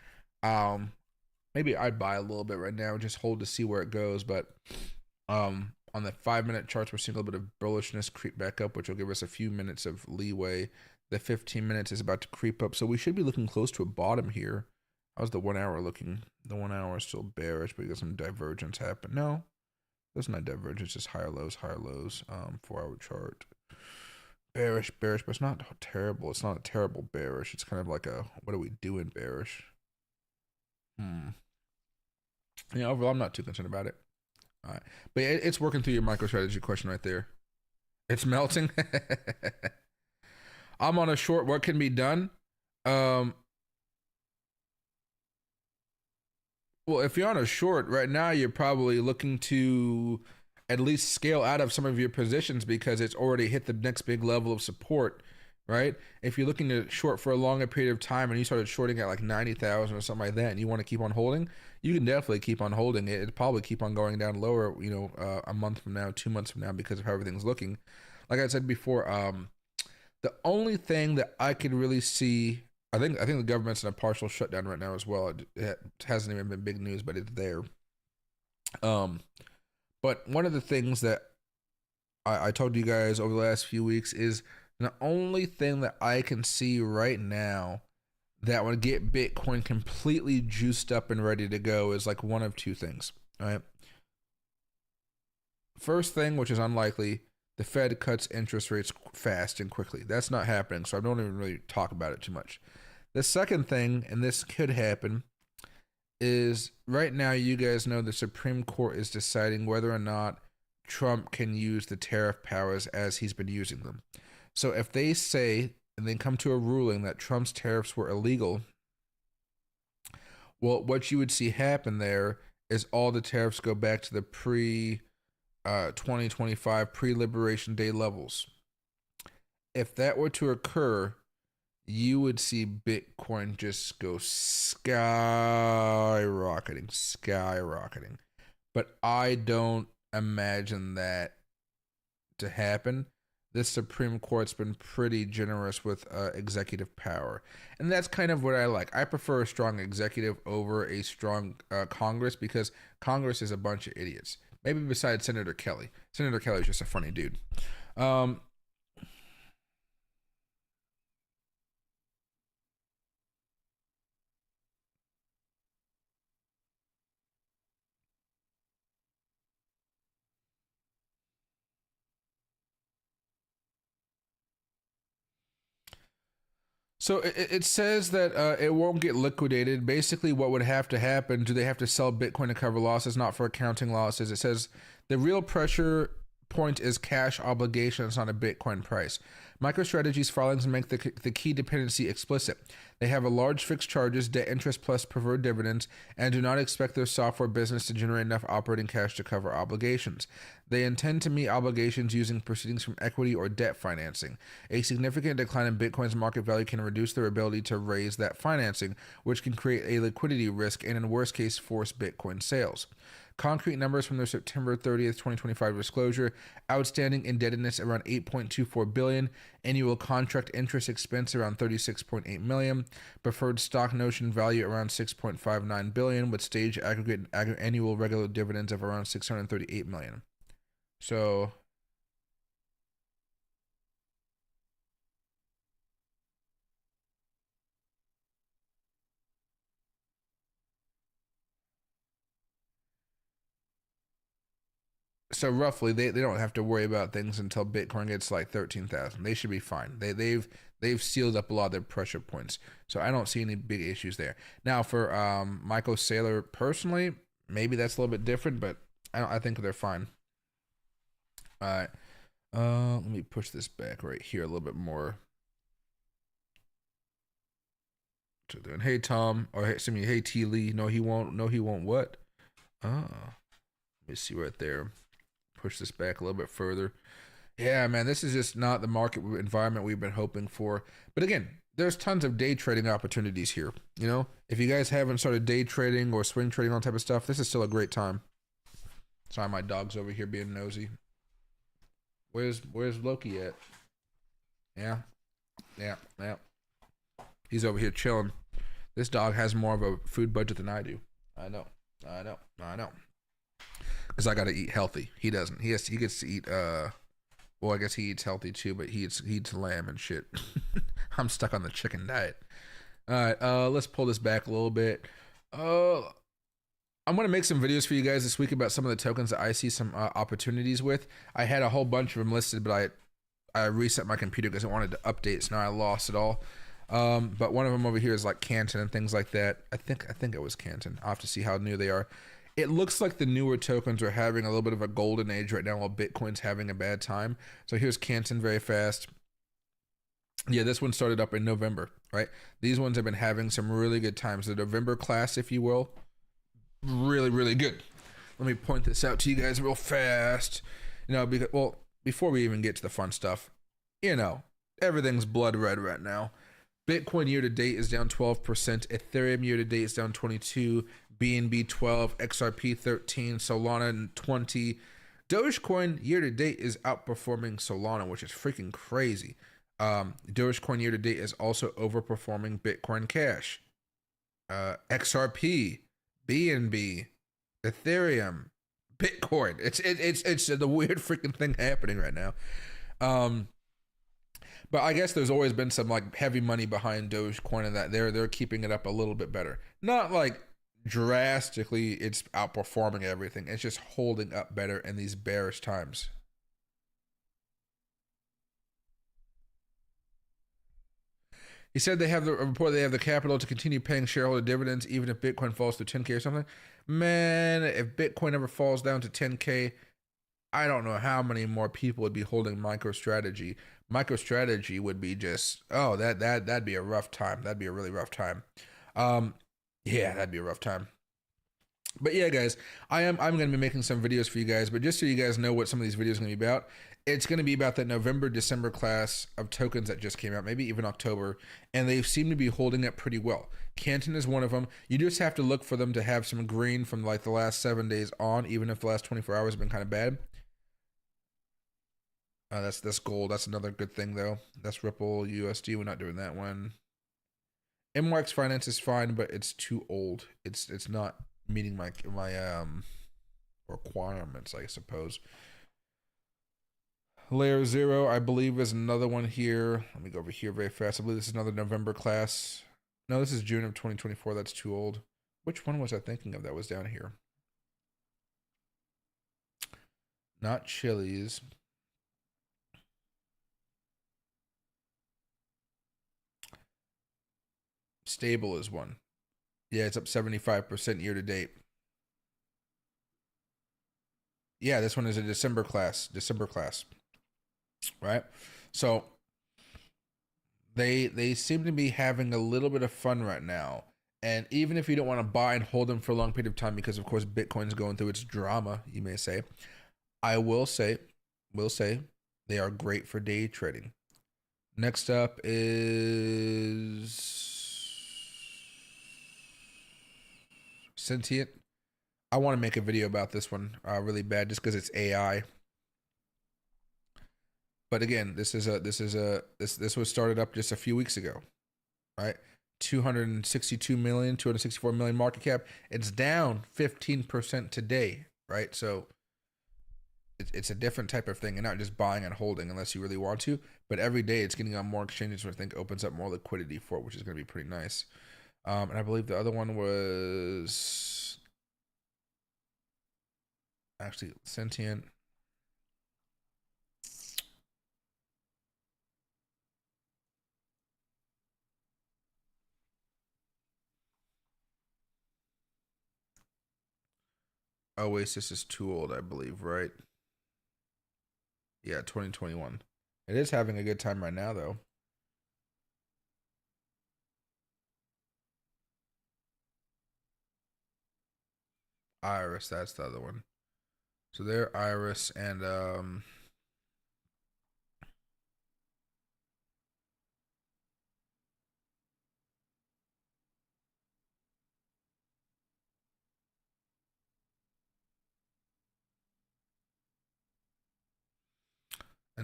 Maybe I'd buy a little bit right now and just hold to see where it goes. But on the 5-minute charts, we're seeing a little bit of bullishness creep back up, which will give us a few minutes of leeway. The 15 minutes is about to creep up, so we should be looking close to a bottom here. How's the 1 hour looking? The 1 hour is still bearish, but we got some divergence happen. No, there's not divergence, just higher lows, higher lows. 4 hour chart. Bearish, but it's not terrible. It's not a terrible bearish. It's kind of like a, what are we doing bearish? Yeah, overall, I'm not too concerned about it. All right, but it's working through your MicroStrategy question right there. It's melting. I'm on a short. What can be done? Well, if you're on a short right now, you're probably looking to at least scale out of some of your positions because it's already hit the next big level of support, right? If you're looking to short for a longer period of time and you started shorting at like 90,000 or something like that, and you want to keep on holding, you can definitely keep on holding it. It'll probably keep on going down lower, a month from now, 2 months from now, because of how everything's looking. Like I said before, the only thing that I can really see, I think the government's in a partial shutdown right now as well. It hasn't even been big news, but it's there. But one of the things that I told you guys over the last few weeks is the only thing that I can see right now that would get Bitcoin completely juiced up and ready to go is like one of two things, right? First thing, which is unlikely, the Fed cuts interest rates fast and quickly. That's not happening, so I don't even really talk about it too much. The second thing, and this could happen, is right now you guys know the Supreme Court is deciding whether or not Trump can use the tariff powers as he's been using them. So if they say and then come to a ruling that Trump's tariffs were illegal, well, what you would see happen there is all the tariffs go back to the 2025 pre-Liberation Day levels. If that were to occur, you would see Bitcoin just go skyrocketing. But I don't imagine that to happen. The Supreme Court's been pretty generous with executive power. And that's kind of what I like. I prefer a strong executive over a strong Congress because Congress is a bunch of idiots. Maybe besides Senator Kelly. Senator Kelly's just a funny dude. So it says that it won't get liquidated. Basically, what would have to happen? Do they have to sell Bitcoin to cover losses, not for accounting losses? It says the real pressure point is cash obligations, not a Bitcoin price. MicroStrategy's filings make the key dependency explicit. They have a large fixed charges, debt interest plus preferred dividends, and do not expect their software business to generate enough operating cash to cover obligations. They intend to meet obligations using proceedings from equity or debt financing. A significant decline in Bitcoin's market value can reduce their ability to raise that financing, which can create a liquidity risk and, in worst case, force Bitcoin sales. Concrete numbers from their September 30th, 2025 disclosure: outstanding indebtedness around $8.24 billion, annual contract interest expense around $36.8 million, preferred stock notion value around $6.59 billion, with stage aggregate annual regular dividends of around $638 million. So roughly they don't have to worry about things until Bitcoin gets like 13,000. They should be fine. They've sealed up a lot of their pressure points, so I don't see any big issues there. Now for Michael Saylor personally, maybe that's a little bit different, but I think they're fine. All right, let me push this back right here a little bit more. So then, hey Tom, or hey T Lee. No, he won't. No, he won't. What? Oh, let me see right there. Push this back a little bit further. Yeah, man, this is just not the market environment we've been hoping for. But again, there's tons of day trading opportunities here. You know, if you guys haven't started day trading or swing trading, all type of stuff, this is still a great time. Sorry, my dog's over here being nosy. Where's Loki at? Yeah. He's over here chilling. This dog has more of a food budget than I do. I know. Because I got to eat healthy. He doesn't. He gets to eat. Well, I guess he eats healthy too, but he eats lamb and shit. I'm stuck on the chicken diet. All right. Let's pull this back a little bit. I'm gonna make some videos for you guys this week about some of the tokens that I see some opportunities with. I had a whole bunch of them listed, but I reset my computer because I wanted to update, so now I lost it all. But one of them over here is like Canton and things like that. I think it was Canton. I'll have to see how new they are. It looks like the newer tokens are having a little bit of a golden age right now, while Bitcoin's having a bad time. So here's Canton very fast. Yeah, this one started up in November, right? These ones have been having some really good times. The November class, if you will, really, really good. Let me point this out to you guys real fast. You know, because, well, before we even get to the fun stuff, you know, everything's blood red right now. Bitcoin year to date is down 12%. Ethereum year to date is down 22%. BNB 12%. XRP 13%. Solana 20%. Dogecoin year to date is outperforming Solana, which is freaking crazy. Dogecoin year to date is also overperforming Bitcoin Cash. XRP, BNB, Ethereum, Bitcoin. It's the weird freaking thing happening right now. But I guess there's always been some like heavy money behind Dogecoin, and that they're keeping it up a little bit better. Not like drastically it's outperforming everything. It's just holding up better in these bearish times. He said they have the capital to continue paying shareholder dividends even if Bitcoin falls to 10K or something. Man, if Bitcoin ever falls down to 10K, I don't know how many more people would be holding MicroStrategy. MicroStrategy would be just, oh, that'd be a rough time. That'd be a really rough time. Yeah, that'd be a rough time. But yeah, guys, I'm going to be making some videos for you guys, but just so you guys know what some of these videos are going to be about, it's going to be about that November, December class of tokens that just came out, maybe even October, and they seem to be holding up pretty well. Canton is one of them. You just have to look for them to have some green from like the last 7 days on, even if the last 24 hours have been kind of bad. That's gold. That's another good thing though. That's Ripple USD. We're not doing that one. MYX Finance is fine, but it's too old. It's not meeting my requirements, I suppose. Layer 0, I believe, is another one here. Let me go over here very fast. I believe this is another November class. No, this is June of 2024. That's too old. Which one was I thinking of that was down here? Not Chili's. Stable is one. Yeah, it's up 75% year to date. Yeah, this one is a December class, right? So they seem to be having a little bit of fun right now. And even if you don't want to buy and hold them for a long period of time, because of course Bitcoin's going through its drama, you may say, I will say, they are great for day trading. Next up is Sentient. I want to make a video about this one really bad, just because it's AI. But again, this was started up just a few weeks ago, right? 264 million market cap. It's down 15% today, right? So it's a different type of thing, and not just buying and holding unless you really want to. But every day it's getting on more exchanges, which I think opens up more liquidity for it, which is going to be pretty nice. And I believe the other one was actually Sentient. Oasis is too old, I believe, right? Yeah, 2021. It is having a good time right now, though. Iris, that's the other one. So they're Iris and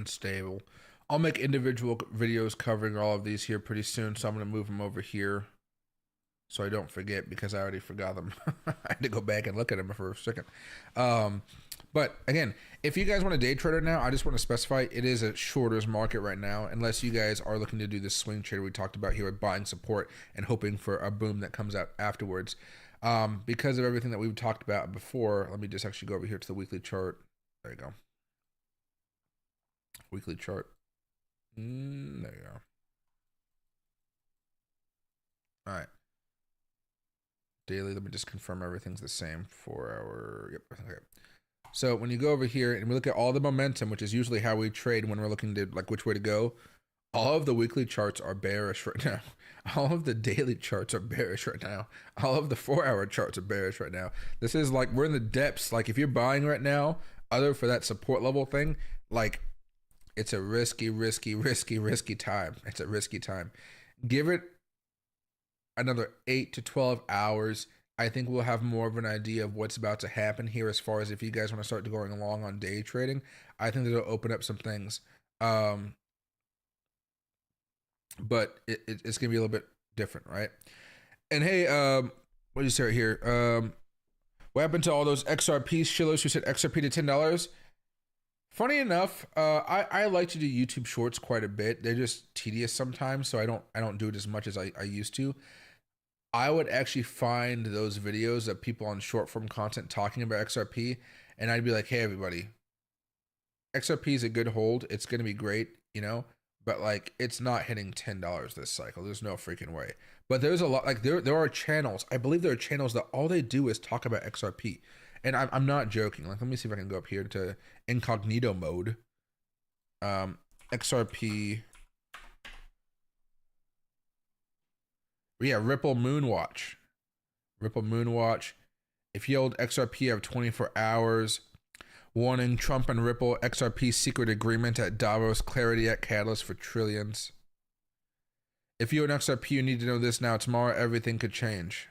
Stable. I'll make individual videos covering all of these here pretty soon, so I'm going to move them over here so I don't forget, because I already forgot them. I had to go back and look at them for a second. But again, if you guys want a day trader now, I just want to specify it is a shorter's market right now, unless you guys are looking to do this swing trade we talked about here with buying support and hoping for a boom that comes out afterwards. Because of everything that we've talked about before, let me just actually go over here to the weekly chart. There you go. Weekly chart. There you go. All right. Daily, let me just confirm everything's the same. 4 hour. Yep. Okay. So when you go over here and we look at all the momentum, which is usually how we trade when we're looking to like which way to go, all of the weekly charts are bearish right now. All of the daily charts are bearish right now. All of the 4 hour charts are bearish right now. This is like, we're in the depths. Like if you're buying right now, other for that support level thing, like it's a risky time. It's a risky time. Give it another 8 to 12 hours. I think we'll have more of an idea of what's about to happen here, as far as if you guys want to start going along on day trading. I think that'll open up some things. But it's gonna be a little bit different, right? And hey, what do you say right here? What happened to all those XRP shillers who said XRP to $10? Funny enough, I like to do YouTube Shorts quite a bit. They're just tedious sometimes, so I don't do it as much as I used to. I would actually find those videos of people on short form content talking about XRP, and I'd be like, hey everybody, XRP is a good hold. It's gonna be great, you know, but like it's not hitting $10 this cycle. There's no freaking way. But there's a lot, like there are channels. I believe there are channels that all they do is talk about XRP. And I'm not joking. Like, let me see if I can go up here to incognito mode. XRP. Yeah, Ripple Moonwatch. Ripple Moonwatch. If you hold XRP, have 24 hours. Warning, Trump and Ripple, XRP secret agreement at Davos, clarity at catalyst for trillions. If you own XRP, you need to know this now. Tomorrow, everything could change.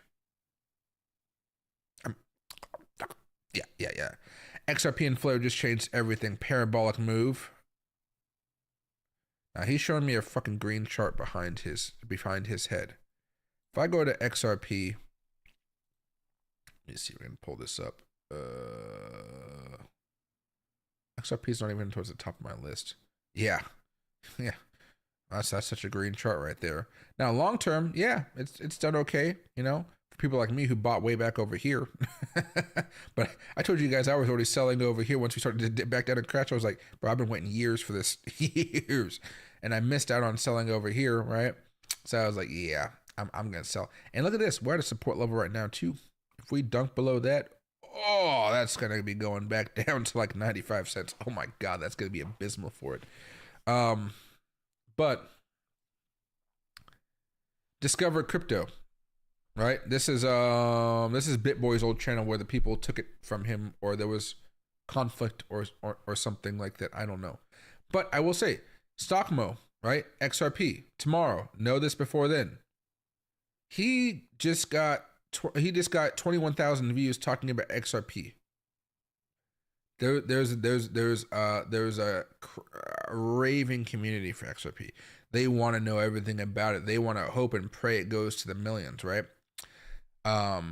Yeah. XRP and Flare just changed everything. Parabolic move. Now he's showing me a fucking green chart behind his head. If I go to XRP, let me see if I can pull this up. XRP is not even towards the top of my list. Yeah. That's such a green chart right there. Now long term, yeah, it's done okay, you know. People like me who bought way back over here. But I told you guys I was already selling over here once we started to dip back down and crash. I was like, bro, I've been waiting years for this. Years. And I missed out on selling over here, right? So I was like, yeah, I'm gonna sell. And look at this, we're at a support level right now too. If we dunk below that, oh, that's gonna be going back down to like 95 cents. Oh my god, that's gonna be abysmal for it. But Discover Crypto, right? This is BitBoy's old channel where the people took it from him, or there was conflict or something like that. I don't know. But I will say, Stockmo, right? XRP tomorrow. Know this before then. He just got 21,000 views talking about XRP. There's a raving community for XRP. They want to know everything about it. They want to hope and pray it goes to the millions, right? Right.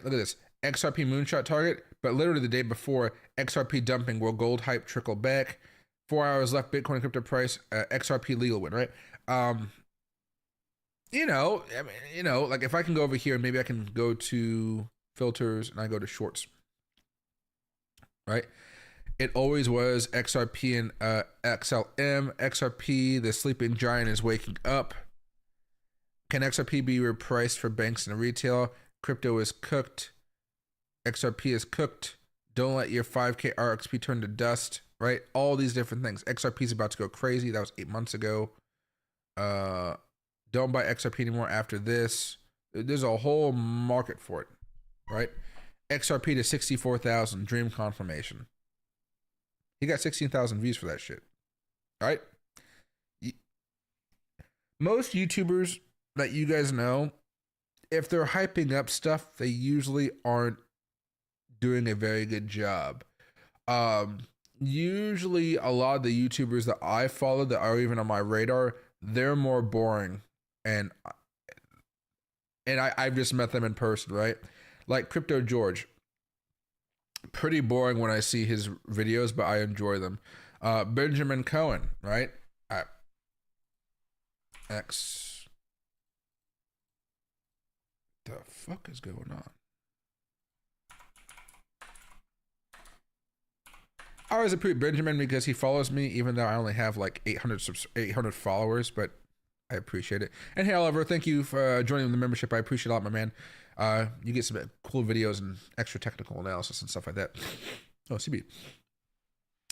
Look at this XRP moonshot target, but literally the day before, XRP dumping will gold hype trickle back. 4 hours left, Bitcoin crypto price, XRP legal win, right? Like if I can go over here, maybe I can go to filters and I go to shorts, right? It always was XRP and XLM. XRP, the sleeping giant, is waking up. Can XRP be repriced for banks and retail? Crypto is cooked. XRP is cooked. Don't let your 5K RXP turn to dust, right? All these different things. XRP is about to go crazy. That was 8 months ago. Don't buy XRP anymore after this. There's a whole market for it, right? XRP to 64,000, dream confirmation. He got 16,000 views for that shit. All right. Most YouTubers that you guys know, if they're hyping up stuff, they usually aren't doing a very good job. Usually a lot of the YouTubers that I follow that are even on my radar, they're more boring. And I've just met them in person, right? Like Crypto George. Pretty boring when I see his videos, but I enjoy them. Benjamin Cohen, right? X. The fuck is going on? I always appreciate Benjamin because he follows me, even though I only have like 800 followers, but I appreciate it. And hey, Oliver, thank you for joining the membership. I appreciate it a lot, my man. You get some cool videos and extra technical analysis and stuff like that. Oh, CB.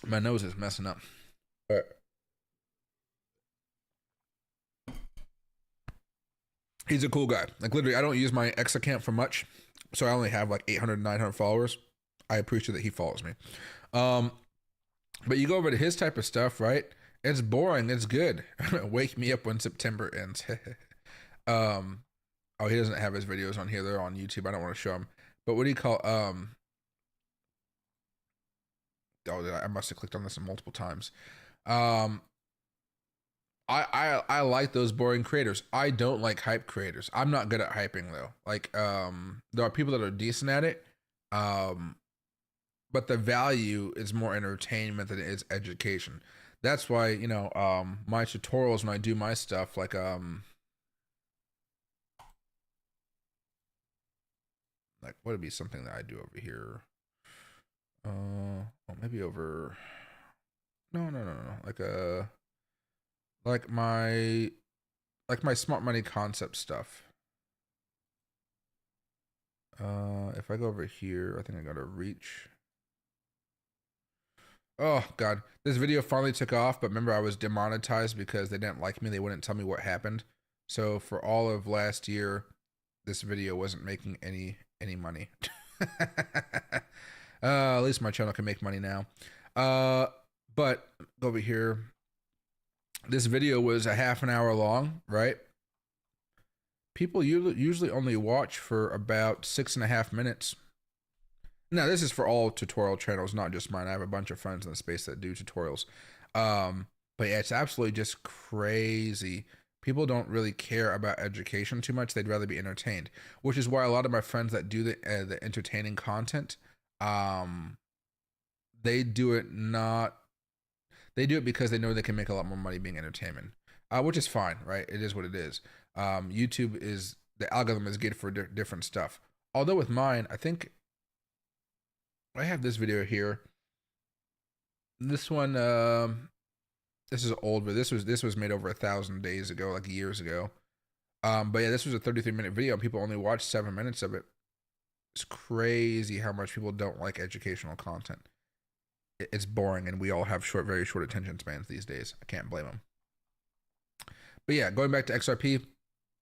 My nose is messing up. He's a cool guy. Like literally, I don't use my X account for much, so I only have like 800, 900 followers. I appreciate that he follows me. But you go over to his type of stuff, right? It's boring. It's good. Wake me up when September ends. Oh, he doesn't have his videos on here. They're on YouTube. I don't want to show him. But what do you call? Oh, I must have clicked on this multiple times. I like those boring creators. I don't like hype creators. I'm not good at hyping though. Like there are people that are decent at it. But the value is more entertainment than it is education. That's why, you know, my tutorials when I do my stuff, like what would be something that I do over here? Oh, maybe over. No. Like my smart money concept stuff. If I go over here, I think I got to reach. Oh god, this video finally took off, but remember I was demonetized because they didn't like me. They wouldn't tell me what happened. So for all of last year, this video wasn't making any money. At least my channel can make money now. But over here, this video was a half an hour long, right? People usually only watch for about 6.5 minutes. Now, this is for all tutorial channels, not just mine. I have a bunch of friends in the space that do tutorials. But yeah, it's absolutely just crazy. People don't really care about education too much. They'd rather be entertained, which is why a lot of my friends that do the entertaining content, they do it because they know they can make a lot more money being entertainment, which is fine, right? It is what it is. YouTube is, the algorithm is good for different stuff. Although with mine, I think I have this video here. This one, this is old, but this was made over 1,000 days ago, like years ago. But yeah, this was a 33-minute video and people only watched 7 minutes of it. It's crazy how much people don't like educational content. It's boring, and we all have very short attention spans these days. I can't blame them. But yeah, going back to XRP,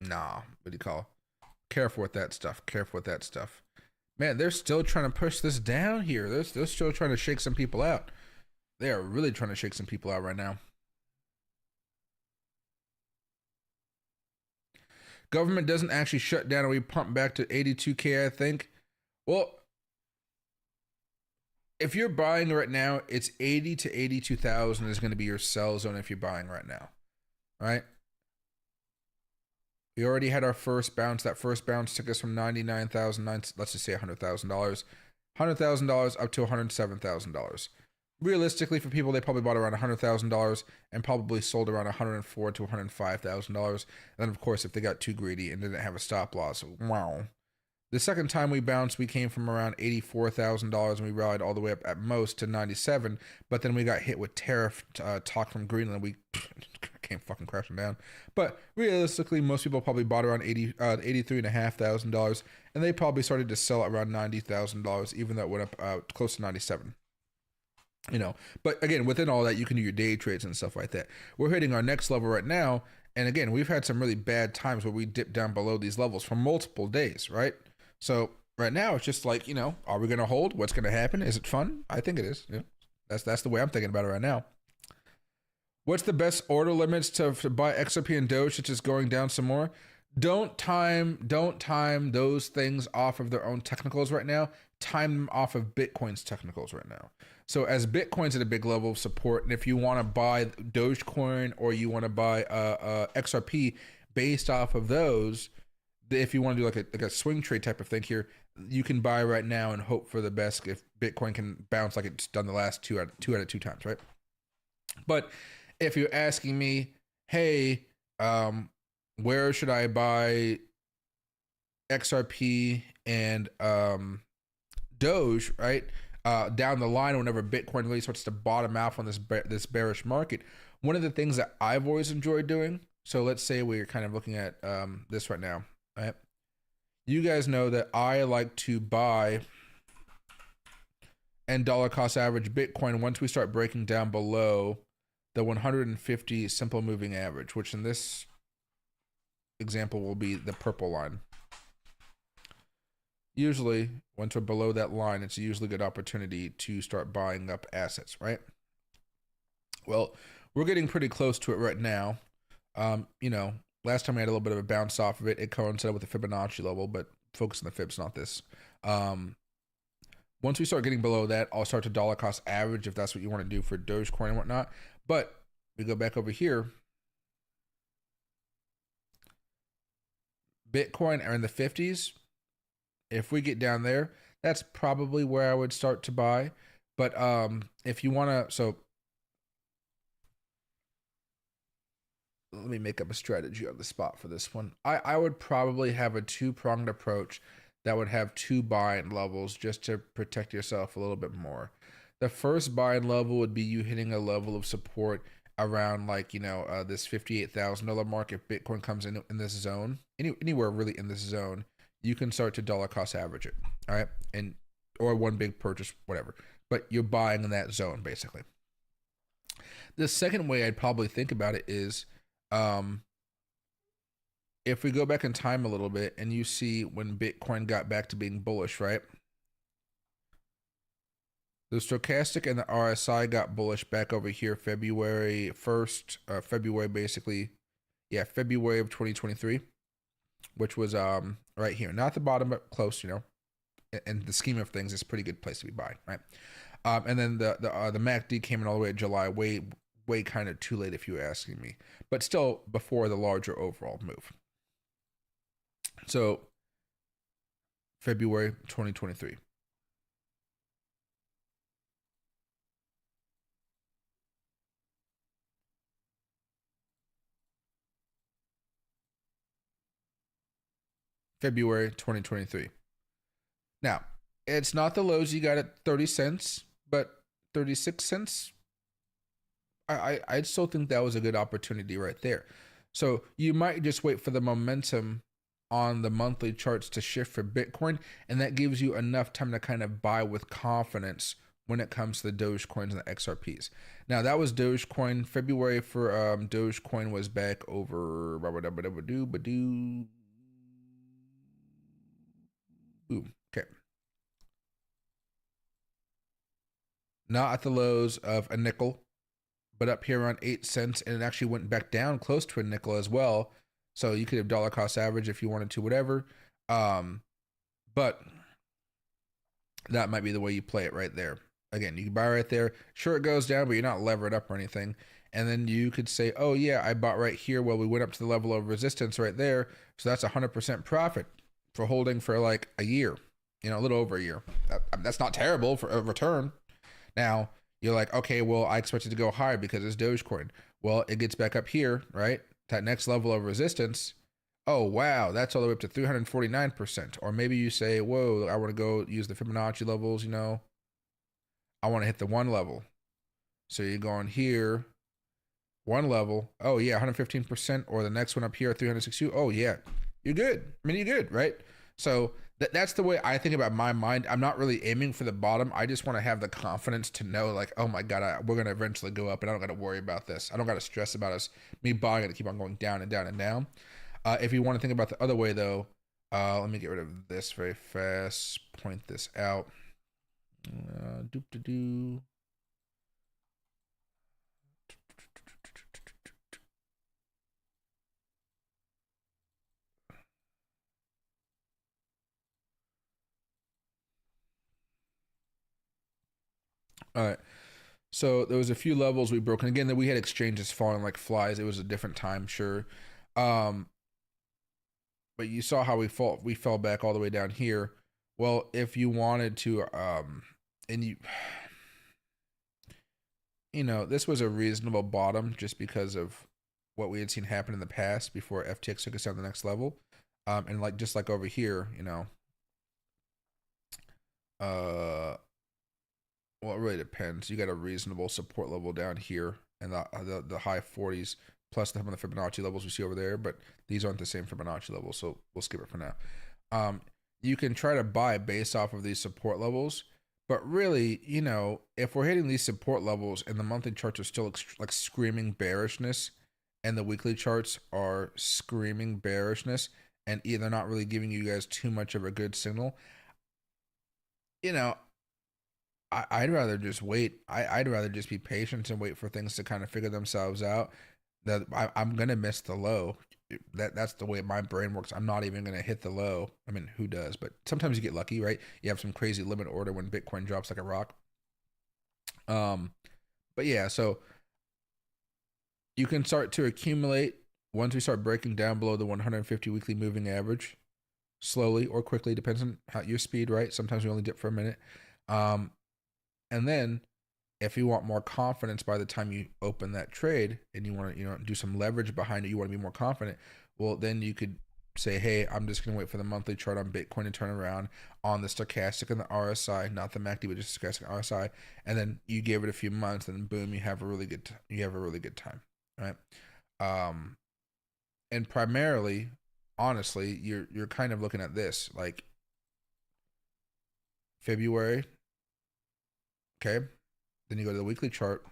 nah, what do you call? Careful with that stuff. Careful with that stuff. Man, they're still trying to push this down here. They're still trying to shake some people out. They are really trying to shake some people out right now. Government doesn't actually shut down, and we pump back to 82K, I think. Well, if you're buying right now, it's 80 to 82,000 is going to be your sell zone if you're buying right now, right? We already had our first bounce. That first bounce took us from 99,000, let's just say $100,000, $100,000 up to $107,000. Realistically, for people, they probably bought around $100,000 and probably sold around $104,000 to $105,000. And then, of course, if they got too greedy and didn't have a stop loss, wow. The second time we bounced, we came from around $84,000 and we rallied all the way up at most to 97. But then we got hit with tariff talk from Greenland. We came fucking crashing down. But realistically, most people probably bought around $83,500, and they probably started to sell around $90,000, even though it went up close to 97. You know, but again, within all that, you can do your day trades and stuff like that. We're hitting our next level right now, and again, we've had some really bad times where we dip down below these levels for multiple days, right? So right now, it's just like, you know, are we going to hold? What's going to happen? Is it fun? I think it is. Yeah, that's the way I'm thinking about it right now. What's the best order limits to buy XRP and Doge, such as going down some more? Don't time those things off of their own technicals right now. Time them off of Bitcoin's technicals right now. So as Bitcoin's at a big level of support, and if you want to buy Dogecoin or you want to buy XRP based off of those, if you want to do like a swing trade type of thing here, you can buy right now and hope for the best if Bitcoin can bounce like it's done the last two out of two times, right? But if you're asking me, hey, where should I buy XRP and Doge, right? Down the line, whenever Bitcoin really starts to bottom out on this bearish market, one of the things that I've always enjoyed doing. So let's say we're kind of looking at this right now, right? You guys know that I like to buy and dollar cost average Bitcoin once we start breaking down below the 150 simple moving average, which in this example will be the purple line. Usually, once we're below that line, it's a usually good opportunity to start buying up assets, right? Well, we're getting pretty close to it right now. You know, last time we had a little bit of a bounce off of it. It coincided with the Fibonacci level, but focus on the Fibs, not this. Once we start getting below that, I'll start to dollar cost average if that's what you want to do for Dogecoin and whatnot. But we go back over here. Bitcoin are in the 50s. If we get down there, that's probably where I would start to buy. But if you want to, so let me make up a strategy on the spot for this one. I would probably have a two-pronged approach that would have two buying levels just to protect yourself a little bit more. The first buying level would be you hitting a level of support around like, you know, this $58,000 mark. If Bitcoin comes in this zone, anywhere really in this zone, you can start to dollar cost average it, all right? And or one big purchase, whatever. But you're buying in that zone, basically. The second way I'd probably think about it is if we go back in time a little bit and you see when Bitcoin got back to being bullish, right? The stochastic and the RSI got bullish back over here February 1st, February basically, yeah, February of 2023. Which was right here, not the bottom, but close, you know. In the scheme of things, it's a pretty good place to be buying, right? And then the MACD came in all the way to July, way kind of too late if you were asking me, but still before the larger overall move. So February 2023. February 2023. Now, it's not the lows you got at 30 cents, but 36 cents. I'd still think that was a good opportunity right there. So you might just wait for the momentum on the monthly charts to shift for Bitcoin, and that gives you enough time to kind of buy with confidence when it comes to the Dogecoins and the XRPs. Now that was Dogecoin. February for Dogecoin was back over boom. Okay. Not at the lows of a nickel, but up here around 8 cents, and it actually went back down close to a nickel as well. So you could have dollar cost average if you wanted to, whatever. But that might be the way you play it right there. Again, you can buy right there. Sure, it goes down, but you're not levered up or anything. And then you could say, oh yeah, I bought right here. Well, we went up to the level of resistance right there. So that's 100% profit for holding for like a year, a little over a year. That's not terrible for a return. Now, you're like, okay, well, I expect it to go higher because it's Dogecoin. Well, it gets back up here, right? That next level of resistance. Oh, wow, that's all the way up to 349%. Or maybe you say, whoa, I want to go use the Fibonacci levels, I want to hit the one level. So you go on here, one level. Oh, yeah, 115%. Or the next one up here, 362. Oh, yeah, you're good. I mean, you're good, right? So that's the way I think about my mind. I'm not really aiming for the bottom. I just want to have the confidence to know, like, oh my God, we're going to eventually go up, and I don't got to worry about this. I don't got to stress about me buying it to keep on going down and down and down. If you want to think about the other way, though, let me get rid of this very fast. Point this out. Doop-de-doo. All right. So there was a few levels we broke, and again, that we had exchanges falling like flies. It was a different time, sure. But you saw how we fell back all the way down here. Well, if you wanted to, and this was a reasonable bottom just because of what we had seen happen in the past before FTX took us down to the next level. And just like over here, well, it really depends. You got a reasonable support level down here and the high 40s plus some of the Fibonacci levels we see over there, but these aren't the same Fibonacci levels, so we'll skip it for now. You can try to buy based off of these support levels, but really, if we're hitting these support levels and the monthly charts are still like screaming bearishness, and the weekly charts are screaming bearishness, and they're not really giving you guys too much of a good signal, I'd rather just wait. I'd rather just be patient and wait for things to kind of figure themselves out. That I'm gonna miss the low. That's the way my brain works. I'm not even gonna hit the low. I mean, who does? But sometimes you get lucky, right? You have some crazy limit order when Bitcoin drops like a rock. But yeah, so you can start to accumulate once we start breaking down below the 150 weekly moving average, slowly or quickly, depends on your speed, right? Sometimes we only dip for a minute. And then if you want more confidence by the time you open that trade and you want to, do some leverage behind it, you want to be more confident, well, then you could say, hey, I'm just going to wait for the monthly chart on Bitcoin to turn around on the stochastic and the RSI, not the MACD, but just stochastic RSI. And then you give it a few months and boom, you have a really good time. Right. And primarily, honestly, you're kind of looking at this like February. Okay. Then you go to the weekly chart.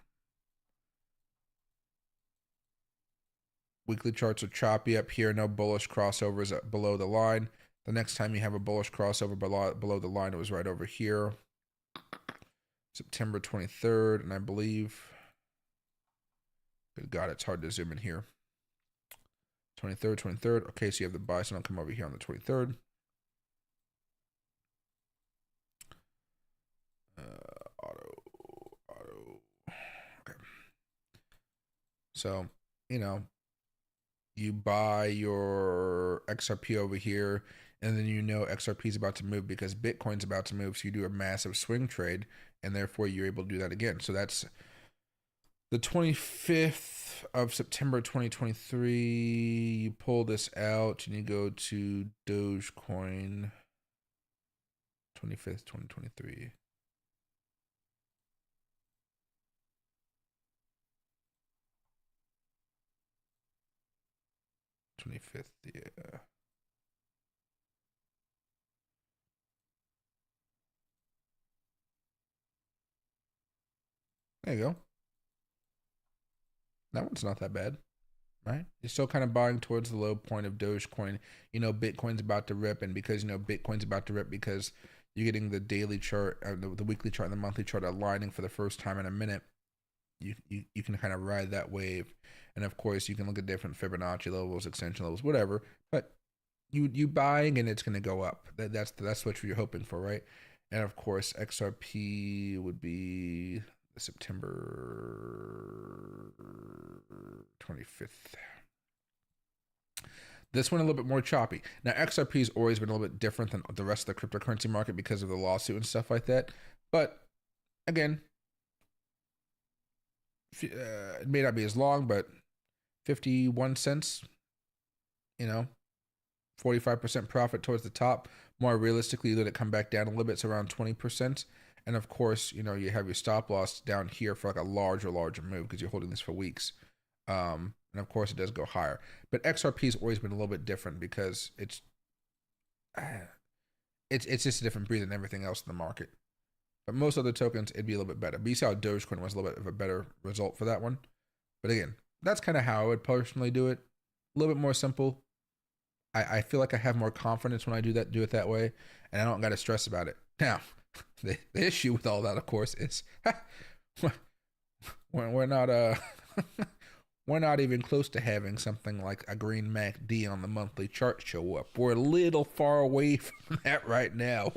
Weekly charts are choppy up here. No bullish crossovers below the line. The next time you have a bullish crossover below the line, it was right over here. September 23rd. And I believe, good God, it's hard to zoom in here. 23rd. Okay, so you have the buy signal come over here on the 23rd. Auto. Okay. So, you buy your XRP over here, and then XRP is about to move because Bitcoin's about to move. So you do a massive swing trade, and therefore you're able to do that again. So that's the 25th of September 2023. You pull this out and you go to Dogecoin 25th, 2023. 25th, yeah. There you go. That one's not that bad, right? You're still kind of buying towards the low point of Dogecoin. You know, Bitcoin's about to rip, and because, you know, Bitcoin's about to rip because you're getting the daily chart, the weekly chart and the monthly chart aligning for the first time in a minute. You can kind of ride that wave, and of course you can look at different Fibonacci levels, extension levels, whatever. But you buying and it's going to go up. That's what you're hoping for, right? And of course XRP would be September 25th. This one a little bit more choppy. Now XRP has always been a little bit different than the rest of the cryptocurrency market because of the lawsuit and stuff like that. But again, it may not be as long, but 51 cents, you know, 45% profit towards the top. More realistically, let it come back down a little bit. It's around 20%. And of course, you know, you have your stop loss down here for like a larger move because you're holding this for weeks. And of course, it does go higher. But XRP has always been a little bit different because it's just a different breed than everything else in the market. But most other tokens, it'd be a little bit better. But you see how Dogecoin was a little bit of a better result for that one. But again, that's kind of how I would personally do it. A little bit more simple. I feel like I have more confidence when I do it that way, and I don't got to stress about it. Now, the issue with all that, of course, is we're not we're not even close to having something like a green MACD on the monthly chart show up. We're a little far away from that right now.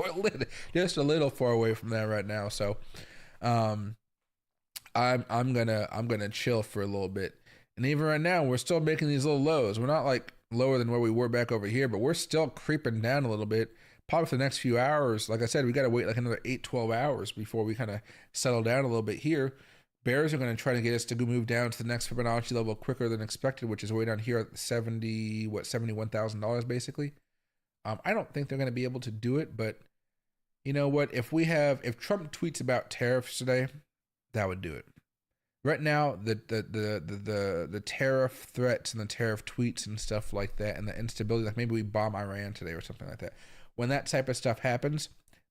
Just a little far away from that right now. So, I'm gonna chill for a little bit. And even right now, we're still making these little lows. We're not like lower than where we were back over here, but we're still creeping down a little bit. Probably for the next few hours. Like I said, we got to wait like another 8-12 hours before we kind of settle down a little bit here. Bears are going to try to get us to move down to the next Fibonacci level quicker than expected, which is way down here at $71,000 basically. I don't think they're going to be able to do it, but you know what? If Trump tweets about tariffs today, that would do it. Right now, the tariff threats and the tariff tweets and stuff like that, and the instability, like maybe we bomb Iran today or something like that. When that type of stuff happens,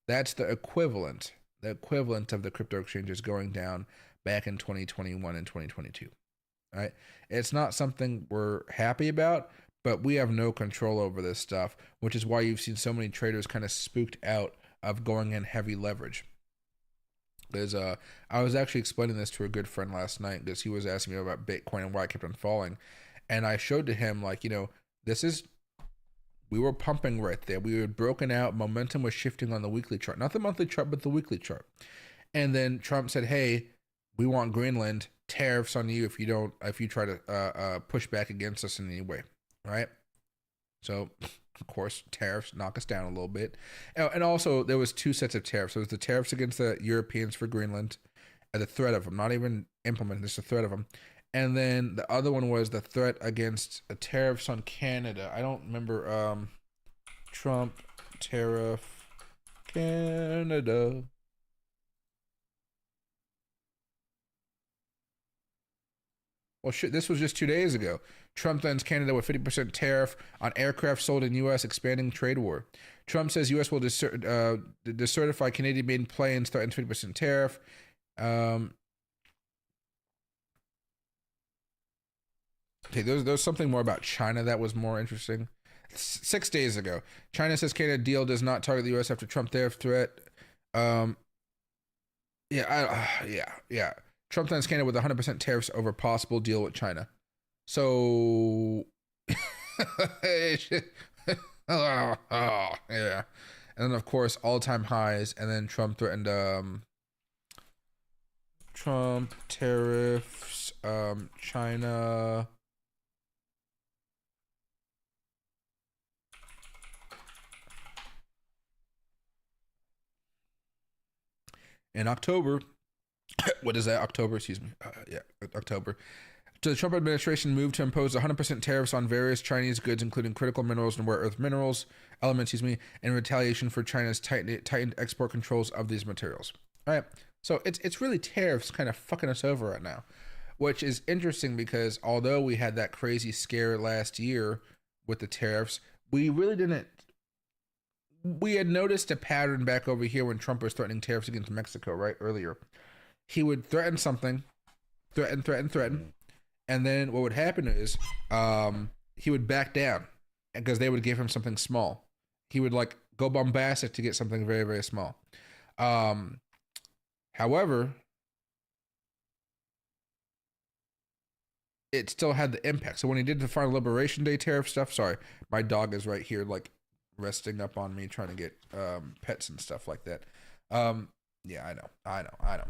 that's the equivalent of the crypto exchanges going down back in 2021 and 2022. Right? It's not something we're happy about, but we have no control over this stuff, which is why you've seen so many traders kind of spooked out of going in heavy leverage. Because I was actually explaining this to a good friend last night because he was asking me about Bitcoin and why it kept on falling. And I showed to him, like, you know, we were pumping right there. We had broken out. Momentum was shifting on the weekly chart. Not the monthly chart, but the weekly chart. And then Trump said, hey, we want Greenland, tariffs on you if you try to push back against us in any way. Right? So, of course, tariffs knock us down a little bit. And also, there was two sets of tariffs. There was the tariffs against the Europeans for Greenland, and the threat of them, not even implemented, just the threat of them. And then the other one was the threat against tariffs on Canada. I don't remember. Trump tariff Canada. Well, shit, this was just 2 days ago. Trump threatens Canada with 50% tariff on aircraft sold in U.S., expanding trade war. Trump says U.S. will decertify Canadian-made planes, threatens 50% tariff. Okay, there's something more about China that was more interesting. 6 days ago, China says Canada deal does not target the U.S. after Trump tariff threat. Yeah. Trump threatens Canada with 100% tariffs over possible deal with China. So, yeah. And then, of course, all-time highs. And then Trump threatened Trump tariffs, China. In October, what is that? October, excuse me. October. The Trump administration moved to impose 100% tariffs on various Chinese goods, including critical minerals and rare earth elements, in retaliation for China's tightened export controls of these materials. All right. So it's really tariffs kind of fucking us over right now, which is interesting because although we had that crazy scare last year with the tariffs. We really didn't. We had noticed a pattern back over here when Trump was threatening tariffs against Mexico, right? Earlier, he would threaten something, threaten, and then what would happen is he would back down because they would give him something small. He would like go bombastic to get something very, very small. However, it still had the impact. So when he did the final Liberation Day tariff stuff, sorry, my dog is right here, like resting up on me, trying to get pets and stuff like that. Yeah, I know.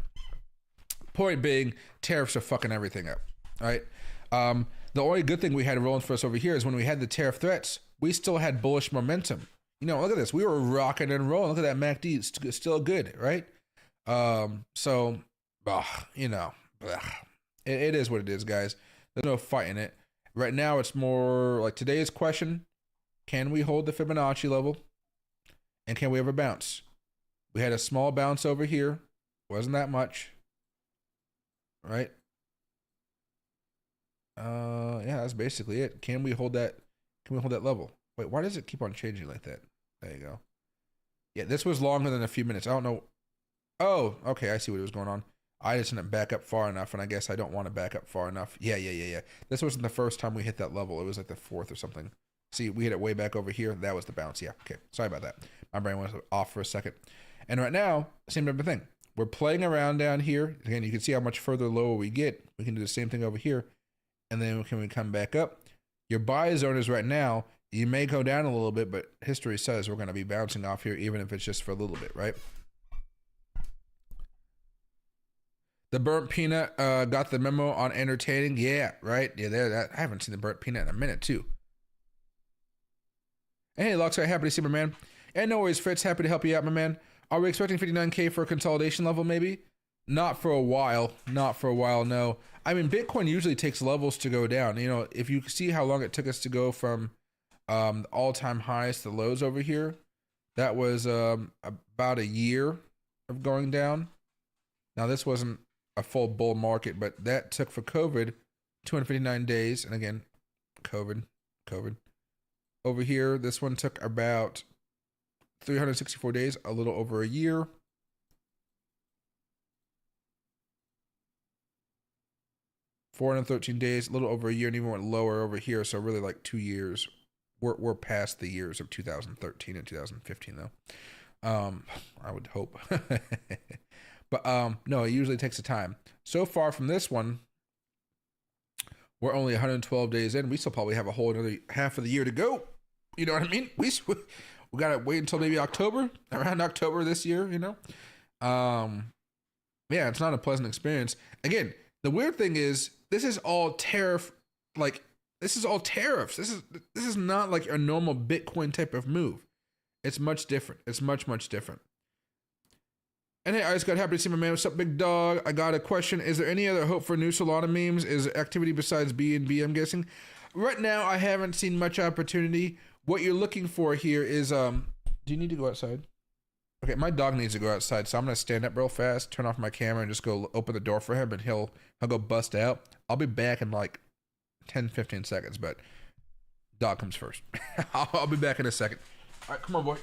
Point being, tariffs are fucking everything up, right? The only good thing we had rolling for us over here is when we had the tariff threats, we still had bullish momentum. You know, look at this. We were rocking and rolling. Look at that MACD. It's still good, right? So, you know, it is what it is, guys. There's no fighting it. Right now, it's more like today's question: can we hold the Fibonacci level? And can we ever bounce? We had a small bounce over here. Wasn't that much. Right? Yeah, that's basically it. Can we hold that? Can we hold that level? Wait, why does it keep on changing like that? There you go. Yeah, this was longer than a few minutes. I don't know. Oh, okay, I see what was going on. I just didn't back up far enough, and I guess I don't want to back up far enough. Yeah. This wasn't the first time we hit that level. It was like the fourth or something. See, we hit it way back over here. That was the bounce. Yeah, okay. Sorry about that. My brain was off for a second. And right now, same type of thing. We're playing around down here. Again, you can see how much further lower we get. We can do the same thing over here. And then can we come back up? Your buy zone is right now. You may go down a little bit, but history says we're going to be bouncing off here, even if it's just for a little bit, right? The burnt peanut got the memo on entertaining. Yeah, right. Yeah, that I haven't seen the burnt peanut in a minute too. Hey, Luxor, happy to see my man. And no worries, Fritz, happy to help you out, my man. Are we expecting 59K for a consolidation level, maybe? Not for a while. Not for a while, no. I mean, Bitcoin usually takes levels to go down. You know, if you see how long it took us to go from the all-time highs to lows over here, that was about a year of going down. Now, this wasn't a full bull market, but that took for COVID 259 days. And again, COVID. Over here, this one took about 364 days, a little over a year. $413 days, a little over a year, and even went lower over here. So really like 2 years. We're past the years of 2013 and 2015 though. I would hope. But no, it usually takes a time. So far from this one, we're only 112 days in. We still probably have a whole another half of the year to go. You know what I mean? We gotta wait until maybe October, around October this year. You know, yeah, it's not a pleasant experience. Again, the weird thing is this is all tariff. Like this is all tariffs. This is not like a normal Bitcoin type of move. It's much different. It's much different. And hey, I just got happy to see my man. What's up, big dog? I got a question. Is there any other hope for new Solana memes? Is activity besides BNB, I'm guessing? Right now, I haven't seen much opportunity. What you're looking for here is, do you need to go outside? Okay, my dog needs to go outside, so I'm going to stand up real fast, turn off my camera, and just go open the door for him, and he'll go bust out. I'll be back in like 10, 15 seconds, but dog comes first. I'll be back in a second. All right, come on, boy.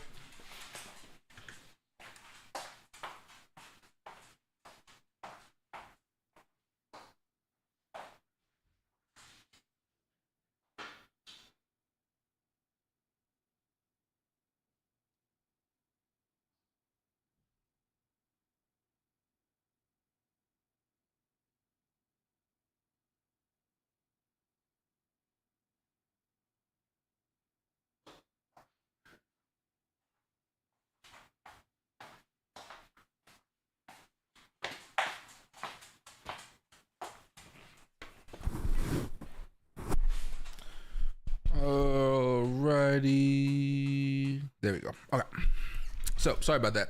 Alrighty. There we go. Okay. So, sorry about that.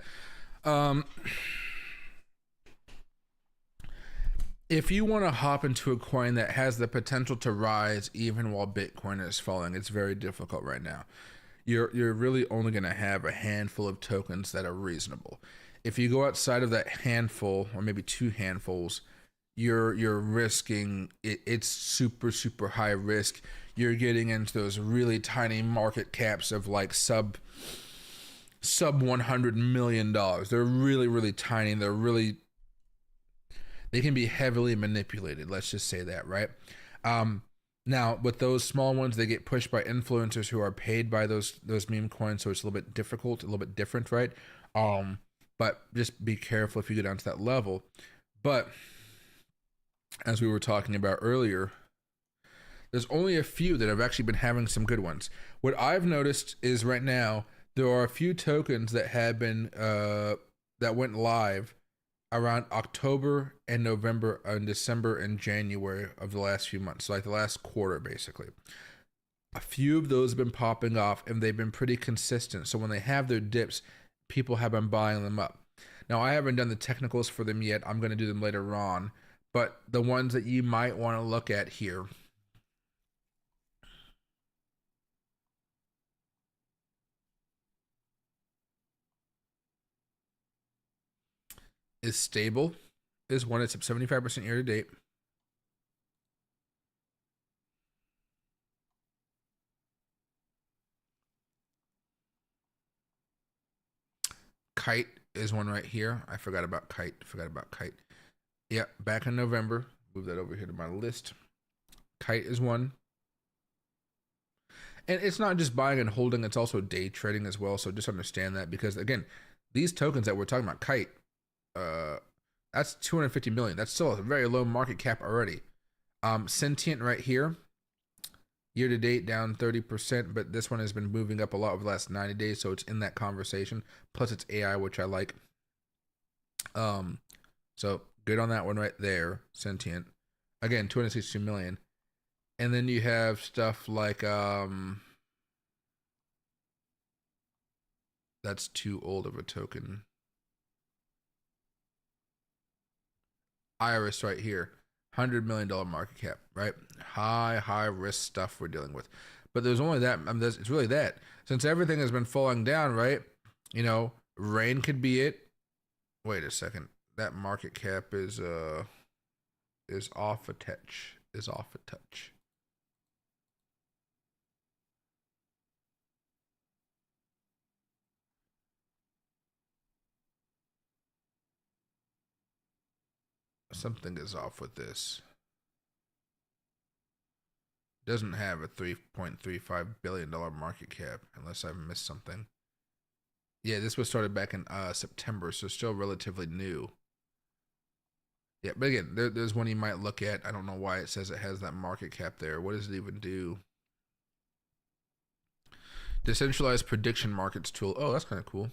If you want to hop into a coin that has the potential to rise even while Bitcoin is falling, it's very difficult right now. You're really only going to have a handful of tokens that are reasonable. If you go outside of that handful, or maybe two handfuls, you're risking it. It's super high risk. you're getting into those really tiny market caps of like sub $100 million. They're really tiny. They can be heavily manipulated. Let's just say that, right? Now, with those small ones, they get pushed by influencers who are paid by those meme coins, so it's a little bit difficult, a little bit different, right? But just be careful if you go down to that level. But as we were talking about earlier, there's only a few that have actually been having some good ones. What I've noticed is right now there are a few tokens that have been that went live around October and November and December and January of the last few months, so like the last quarter basically. A few of those have been popping off and they've been pretty consistent. So when they have their dips, people have been buying them up. Now, I haven't done the technicals for them yet. I'm going to do them later on. But the ones that you might want to look at here is Stable. Is one. It's up 75% year to date. Kite is one right here. I forgot about Kite. Yeah, back in November. Move that over here to my list. Kite is one. And it's not just buying and holding, it's also day trading as well. So just understand that, because again, these tokens that we're talking about, Kite, that's 250 million. That's still a very low market cap already. Sentient right here, year to date down 30%, but this one has been moving up a lot over the last 90 days, so it's in that conversation. Plus it's AI, which I like. So good on that one right there. Sentient, again, 262 million. And then you have stuff like that's too old of a token. Iris right here, $100 million market cap, right? High risk stuff we're dealing with. But there's only that. I mean, it's really that. Since everything has been falling down, right? You know, rain could be it. Wait a second. That market cap is off a touch. Something is off with this. Doesn't have a $3.35 billion market cap, unless I've missed something. Yeah, this was started back in September, so still relatively new. Yeah, but again, there's one you might look at. I don't know why it says it has that market cap there. What does it even do? Decentralized prediction markets tool. Oh, that's kind of cool.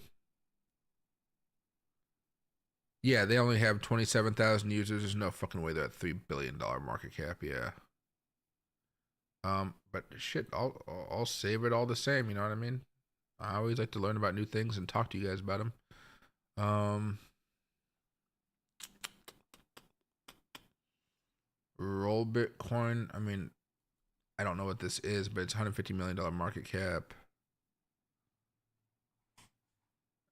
Yeah, they only have 27,000 users. There's no fucking way they're at $3 billion market cap. Yeah. But shit, I'll save it all the same. You know what I mean? I always like to learn about new things and talk to you guys about them. Roll Bitcoin. I mean, I don't know what this is, but it's $150 million market cap.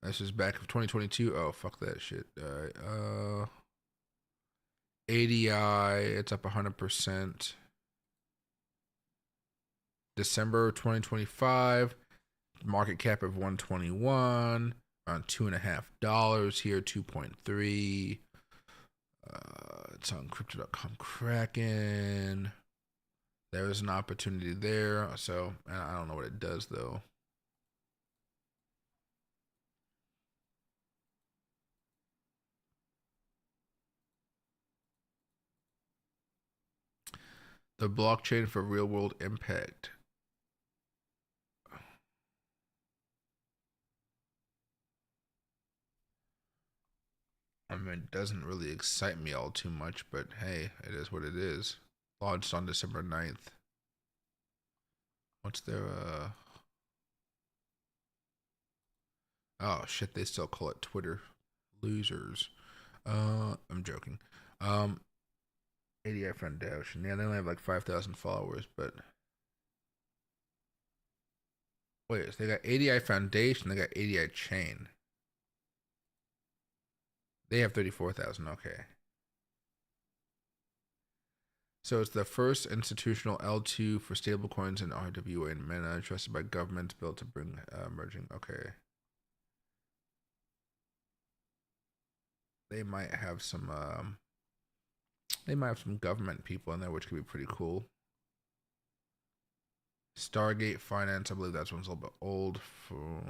This is back of 2022. Oh, fuck that shit. ADI, it's up 100%. December 2025, market cap of 121, around $2.50 here, 2.3. It's on crypto.com Kraken. There's an opportunity there. So I don't know what it does though. The blockchain for real world impact. I mean, it doesn't really excite me all too much, but hey, it is what it is. Launched on December 9th. What's their oh shit, they still call it Twitter. Losers. I'm joking. ADI Foundation. Yeah, they only have like 5,000 followers, but wait, so they got ADI Foundation, they got ADI Chain. They have 34,000, okay. So it's the first institutional L2 for stablecoins in RWA and MENA, trusted by governments, built to bring emerging. Okay. They might have some government people in there, which could be pretty cool. Stargate Finance, I believe that one's a little bit old. For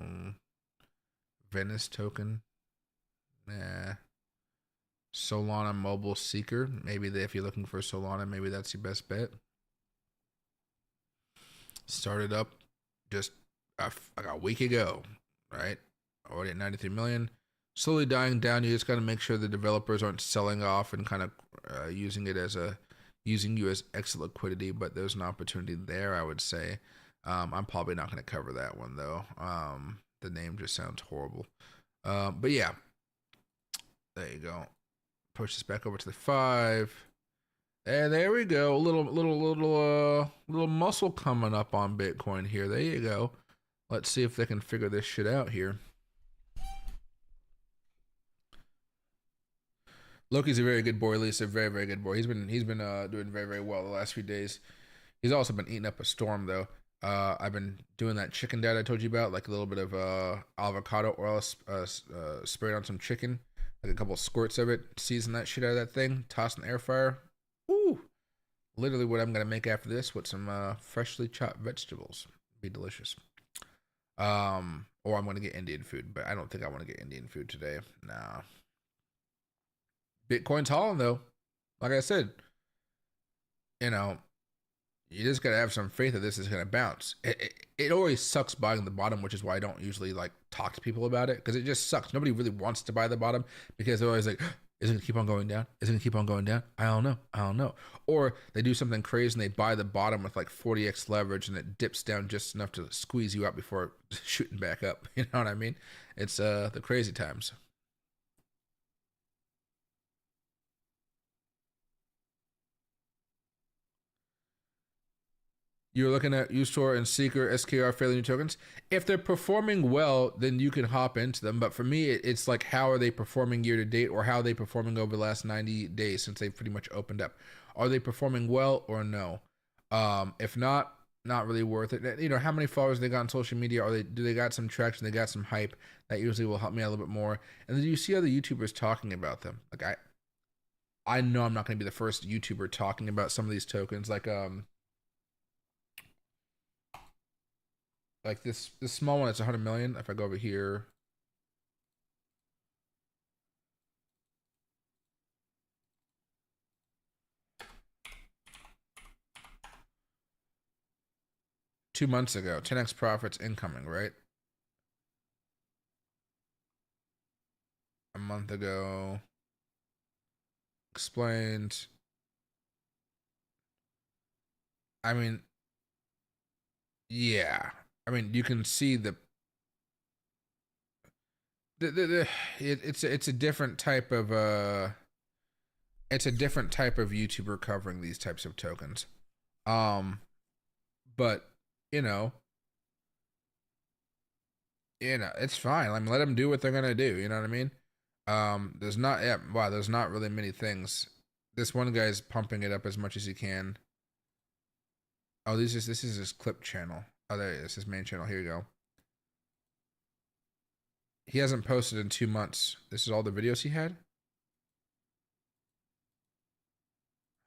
Venice token, nah. Solana Mobile Seeker, maybe if you're looking for Solana, maybe that's your best bet. Started up just like a week ago, right? Already at 93 million. Slowly dying down. You just got to make sure the developers aren't selling off and kind of using you as exit liquidity. But there's an opportunity there, I would say. I'm probably not going to cover that one though. The name just sounds horrible. But yeah, there you go. Push this back over to the 5. And there we go. A little muscle coming up on Bitcoin here. There you go. Let's see if they can figure this shit out here. Loki's a very good boy, Lisa. Very, very good boy. He's been doing very, very well the last few days. He's also been eating up a storm though. I've been doing that chicken diet I told you about, like a little bit of avocado oil sprayed on some chicken, like a couple squirts of it, season that shit out of that thing, toss in the air fryer. Ooh, literally what I'm gonna make after this with some freshly chopped vegetables. Be delicious. Or I'm gonna get Indian food, but I don't think I want to get Indian food today. Nah. Bitcoin's hauling though. Like I said, you know, you just gotta have some faith that this is gonna bounce. It always sucks buying the bottom, which is why I don't usually like talk to people about it, because it just sucks. Nobody really wants to buy the bottom because they're always like, is it gonna keep on going down? Is it gonna keep on going down? I don't know. Or they do something crazy and they buy the bottom with like 40x leverage and it dips down just enough to squeeze you out before shooting back up. You know what I mean? It's the crazy times. You're looking at uStore and Seeker, SKR, fairly new tokens. If they're performing well, then you can hop into them. But for me, it's like, how are they performing year to date, or how are they performing over the last 90 days since they've pretty much opened up? Are they performing well or no? If not, not really worth it. You know, how many followers they got on social media? Do they got some traction? They got some hype that usually will help me out a little bit more. And then you see other YouTubers talking about them. Like I know I'm not going to be the first YouTuber talking about some of these tokens. Like this small one, it's 100 million. If I go over here, two months ago, 10x profits incoming, right? A month ago, explained. I mean, yeah. I mean, you can see it's a different type of YouTuber covering these types of tokens. But you know, it's fine. I mean, let them do what they're gonna do. You know what I mean? There's not really many things. This one guy's pumping it up as much as he can. Oh, this is his clip channel. Oh, there it is. His main channel. Here you go. He hasn't posted in 2 months. This is all the videos he had?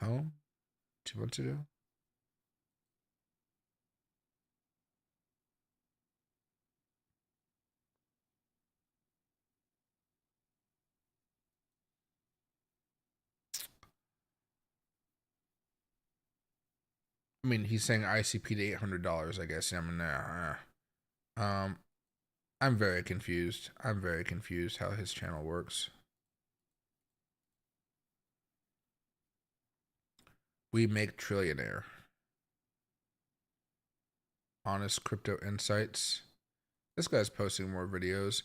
Oh, 2 months ago? I mean, he's saying ICP to $800, I guess. I mean, I'm very confused. I'm very confused how his channel works. We make trillionaire. Honest crypto insights. This guy's posting more videos.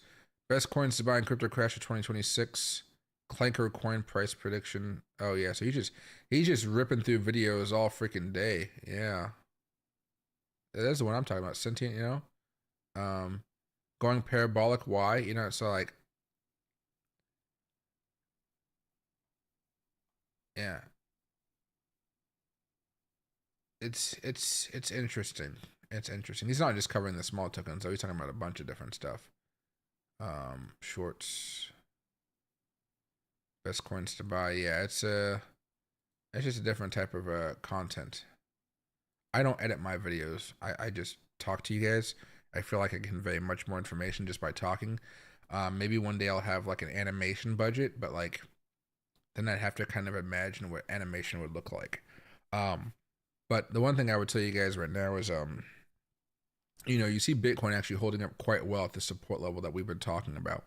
Best coins to buy in crypto crash of 2026. Clanker coin price prediction. Oh yeah, so he's just ripping through videos all freaking day. Yeah, that's the one I'm talking about. Sentient, you know, going parabolic. Why? You know, so like, yeah, it's interesting. It's interesting. He's not just covering the small tokens, though. He's talking about a bunch of different stuff. Shorts, best coins to buy. Yeah, it's just a different type of content. I don't edit my videos. I just talk to you guys. I feel like I convey much more information just by talking. Maybe one day I'll have like an animation budget, but like then I'd have to kind of imagine what animation would look like. But the one thing I would tell you guys right now is you see Bitcoin actually holding up quite well at the support level that we've been talking about.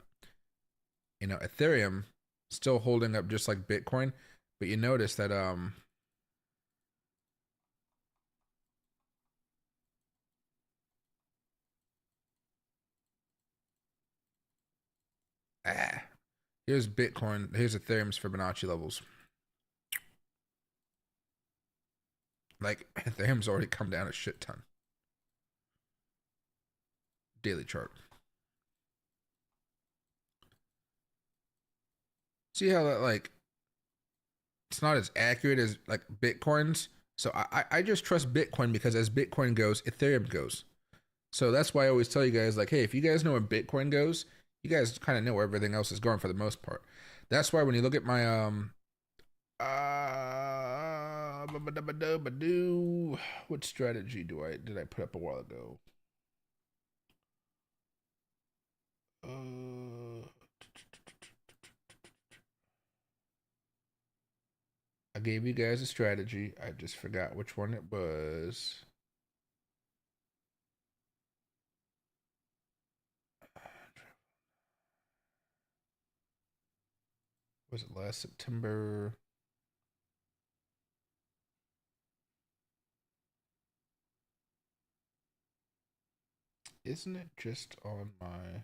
Ethereum still holding up just like Bitcoin, but you notice that here's Bitcoin, here's Ethereum's Fibonacci levels. Like Ethereum's already come down a shit ton. Daily chart. See how that like it's not as accurate as like Bitcoin's. So I just trust Bitcoin because as Bitcoin goes, Ethereum goes. So that's why I always tell you guys like, hey, if you guys know where Bitcoin goes, you guys kind of know where everything else is going for the most part. That's why when you look at my what strategy did I put up a while ago? I gave you guys a strategy. I just forgot which one it was. Was it last September? Isn't it just on my...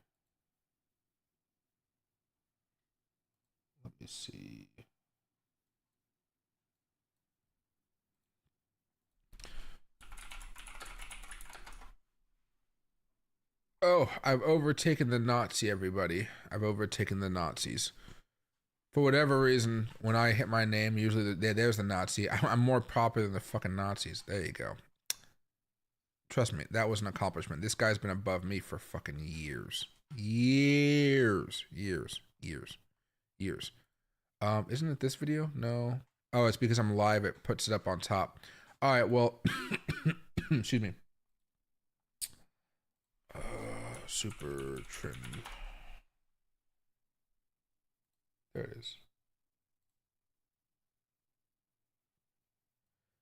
Let me see. Oh, I've overtaken the Nazi, everybody. I've overtaken the Nazis. For whatever reason, when I hit my name, usually there's the Nazi. I'm more popular than the fucking Nazis. There you go. Trust me, that was an accomplishment. This guy's been above me for fucking years. Years. Isn't it this video? No. Oh, it's because I'm live. It puts it up on top. All right, well, excuse me. Super trend. There it is.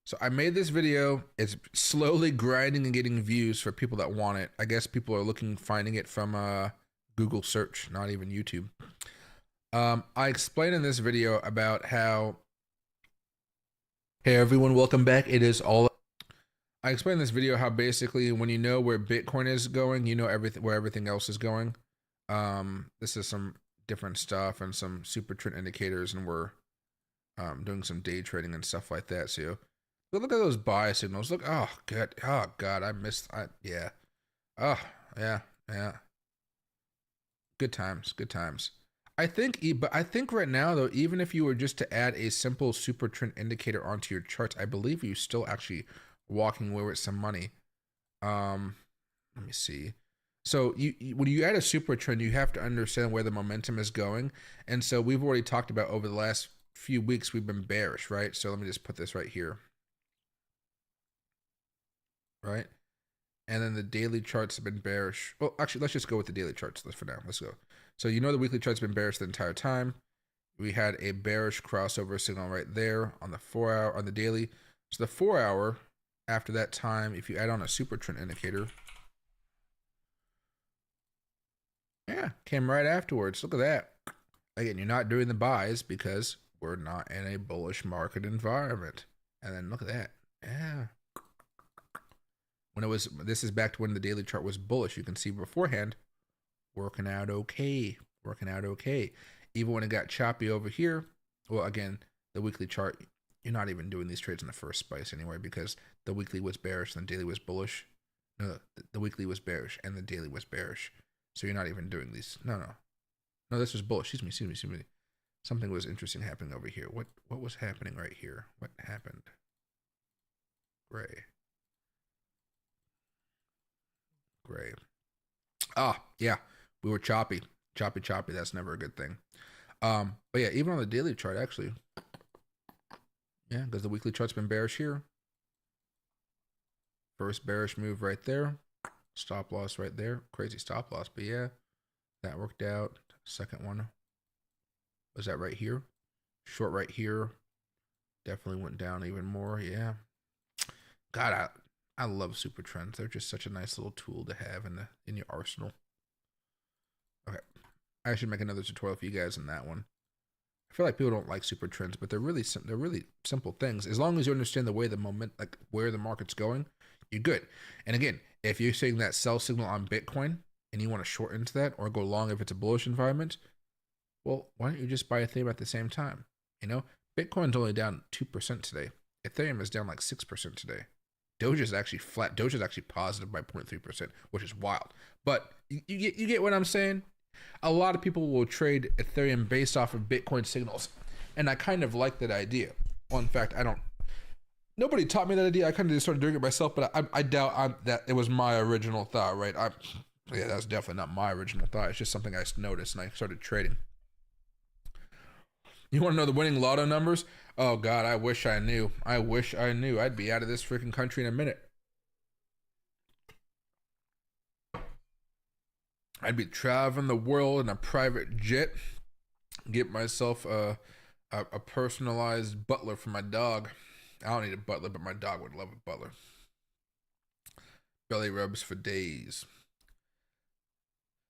So I made this video. It's slowly grinding and getting views for people that want it. I guess people are finding it from Google search, not even YouTube. I explained in this video about how... Hey everyone, welcome back. It is all... I explained in this video how basically when you know where Bitcoin is going, you know where everything else is going. This is some different stuff and some super trend indicators, and we're doing some day trading and stuff like that. So look at those buy signals. Look, oh god, I missed. Yeah, oh yeah. Good times. I think right now though, even if you were just to add a simple super trend indicator onto your charts, I believe you still actually walking away with some money. Let me see. So when you add a super trend, you have to understand where the momentum is going. And so we've already talked about over the last few weeks, we've been bearish, right? So let me just put this right here. Right? And then the daily charts have been bearish. Well, actually, let's just go with the daily charts for now. Let's go. So the weekly chart's been bearish the entire time. We had a bearish crossover signal right there on the 4 hour, on the daily. So the 4 hour, after that time, if you add on a super trend indicator, yeah, came right afterwards. Look at that. Again, you're not doing the buys because we're not in a bullish market environment. And then look at that. Yeah. This is back to when the daily chart was bullish. You can see beforehand, working out okay. Even when it got choppy over here, well, again, the weekly chart, you're not even doing these trades in the first place anyway, because the weekly was bearish and the daily was bullish. No, the weekly was bearish and the daily was bearish. So you're not even doing these. No, this was bullish. Excuse me. Something was interesting happening over here. What was happening right here? What happened? Gray. Gray. Ah, yeah. We were choppy. Choppy. That's never a good thing. But yeah, even on the daily chart, actually. Yeah, because the weekly chart's been bearish here. First bearish move right there. Stop loss right there. Crazy stop loss, but yeah, that worked out. Second one was that right here. Short right here. Definitely went down even more. Yeah. God, I love super trends. They're just such a nice little tool to have in your arsenal. Okay, I should make another tutorial for you guys on that one. I feel like people don't like super trends, but they're really simple things. As long as you understand the way the moment, like where the market's going, you're good. And again, if you're seeing that sell signal on Bitcoin and you want to short into that or go long if it's a bullish environment, well, why don't you just buy Ethereum at the same time? You know, Bitcoin's only down 2% today. Ethereum is down like 6% today. Doge is actually flat. Doge is actually positive by 0.3%, which is wild. But you get what I'm saying? A lot of people will trade Ethereum based off of Bitcoin signals. And I kind of like that idea. Well, in fact, nobody taught me that idea. I kind of just started doing it myself, but I doubt that it was my original thought, right? Yeah, that's definitely not my original thought. It's just something I noticed and I started trading. You want to know the winning lotto numbers? Oh, God, I wish I knew. I wish I knew. I'd be out of this freaking country in a minute. I'd be traveling the world in a private jet. Get myself a personalized butler for my dog. I don't need a butler, but my dog would love a butler. Belly rubs for days.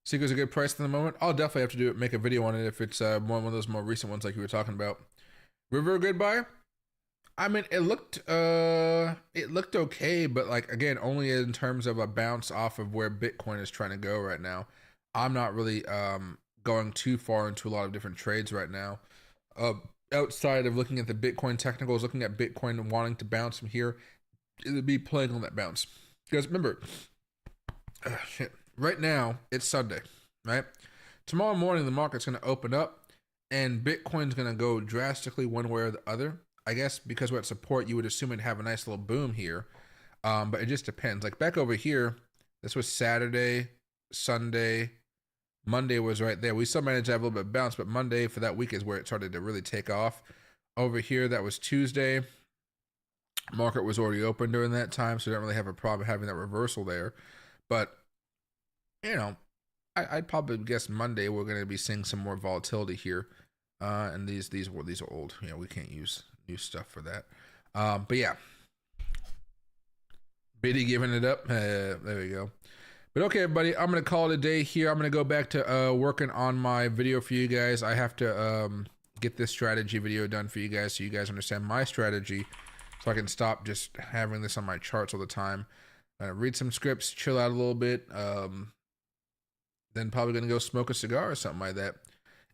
Seeker's a good price at the moment. I'll definitely have to make a video on it if it's one of those more recent ones like you were talking about. River, a good buy? I mean, it looked okay, but like again, only in terms of a bounce off of where Bitcoin is trying to go right now. I'm not really going too far into a lot of different trades right now. Outside of looking at the Bitcoin technicals, looking at Bitcoin wanting to bounce from here, it would be playing on that bounce. Because remember, right now it's Sunday, right? Tomorrow morning the market's going to open up, and Bitcoin's going to go drastically one way or the other. I guess because we're at support, you would assume it'd have a nice little boom here, but it just depends. Like back over here, this was Saturday, Sunday, Monday was right there. We still managed to have a little bit of bounce, but Monday for that week is where it started to really take off. Over here, that was Tuesday. Market was already open during that time, so I don't really have a problem having that reversal there. But, you know, I'd probably guess Monday we're going to be seeing some more volatility here. And these are old. You know, we can't use new stuff for that. But yeah. Biddy giving it up. There we go. But okay, everybody, I'm going to call it a day here. I'm going to go back to working on my video for you guys. I have to get this strategy video done for you guys so you guys understand my strategy so I can stop just having this on my charts all the time. Read some scripts, chill out a little bit. Then probably going to go smoke a cigar or something like that.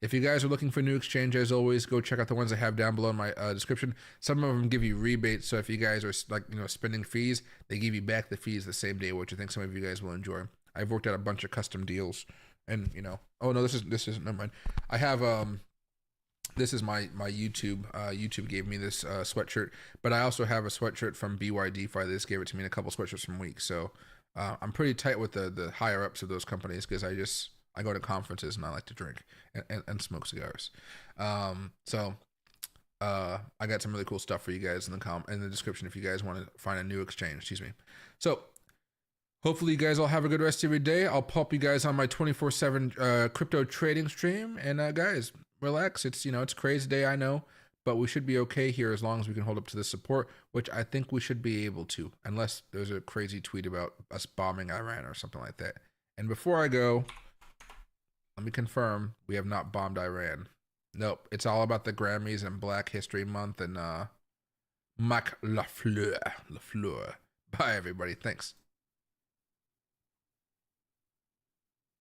If you guys are looking for new exchange, as always, go check out the ones I have down below in my description. Some of them give you rebates, so if you guys are like spending fees, they give you back the fees the same day, which I think some of you guys will enjoy. I've worked out a bunch of custom deals, and oh no, this is never mind. I have this is my YouTube. YouTube gave me this sweatshirt, but I also have a sweatshirt from BYDeFi. They just gave it to me, and a couple sweatshirts from Week. So I'm pretty tight with the higher ups of those companies because I go to conferences and I like to drink and smoke cigars. So I got some really cool stuff for you guys in the description if you guys want to find a new exchange. Excuse me. So hopefully you guys all have a good rest of your day. I'll pop you guys on my 24/7 crypto trading stream. And guys, relax. It's it's a crazy day, I know, but we should be okay here as long as we can hold up to the support, which I think we should be able to, unless there's a crazy tweet about us bombing Iran or something like that. And before I go, let me confirm, we have not bombed Iran. Nope, it's all about the Grammys and Black History Month and Mac Lafleur. Bye, everybody. Thanks.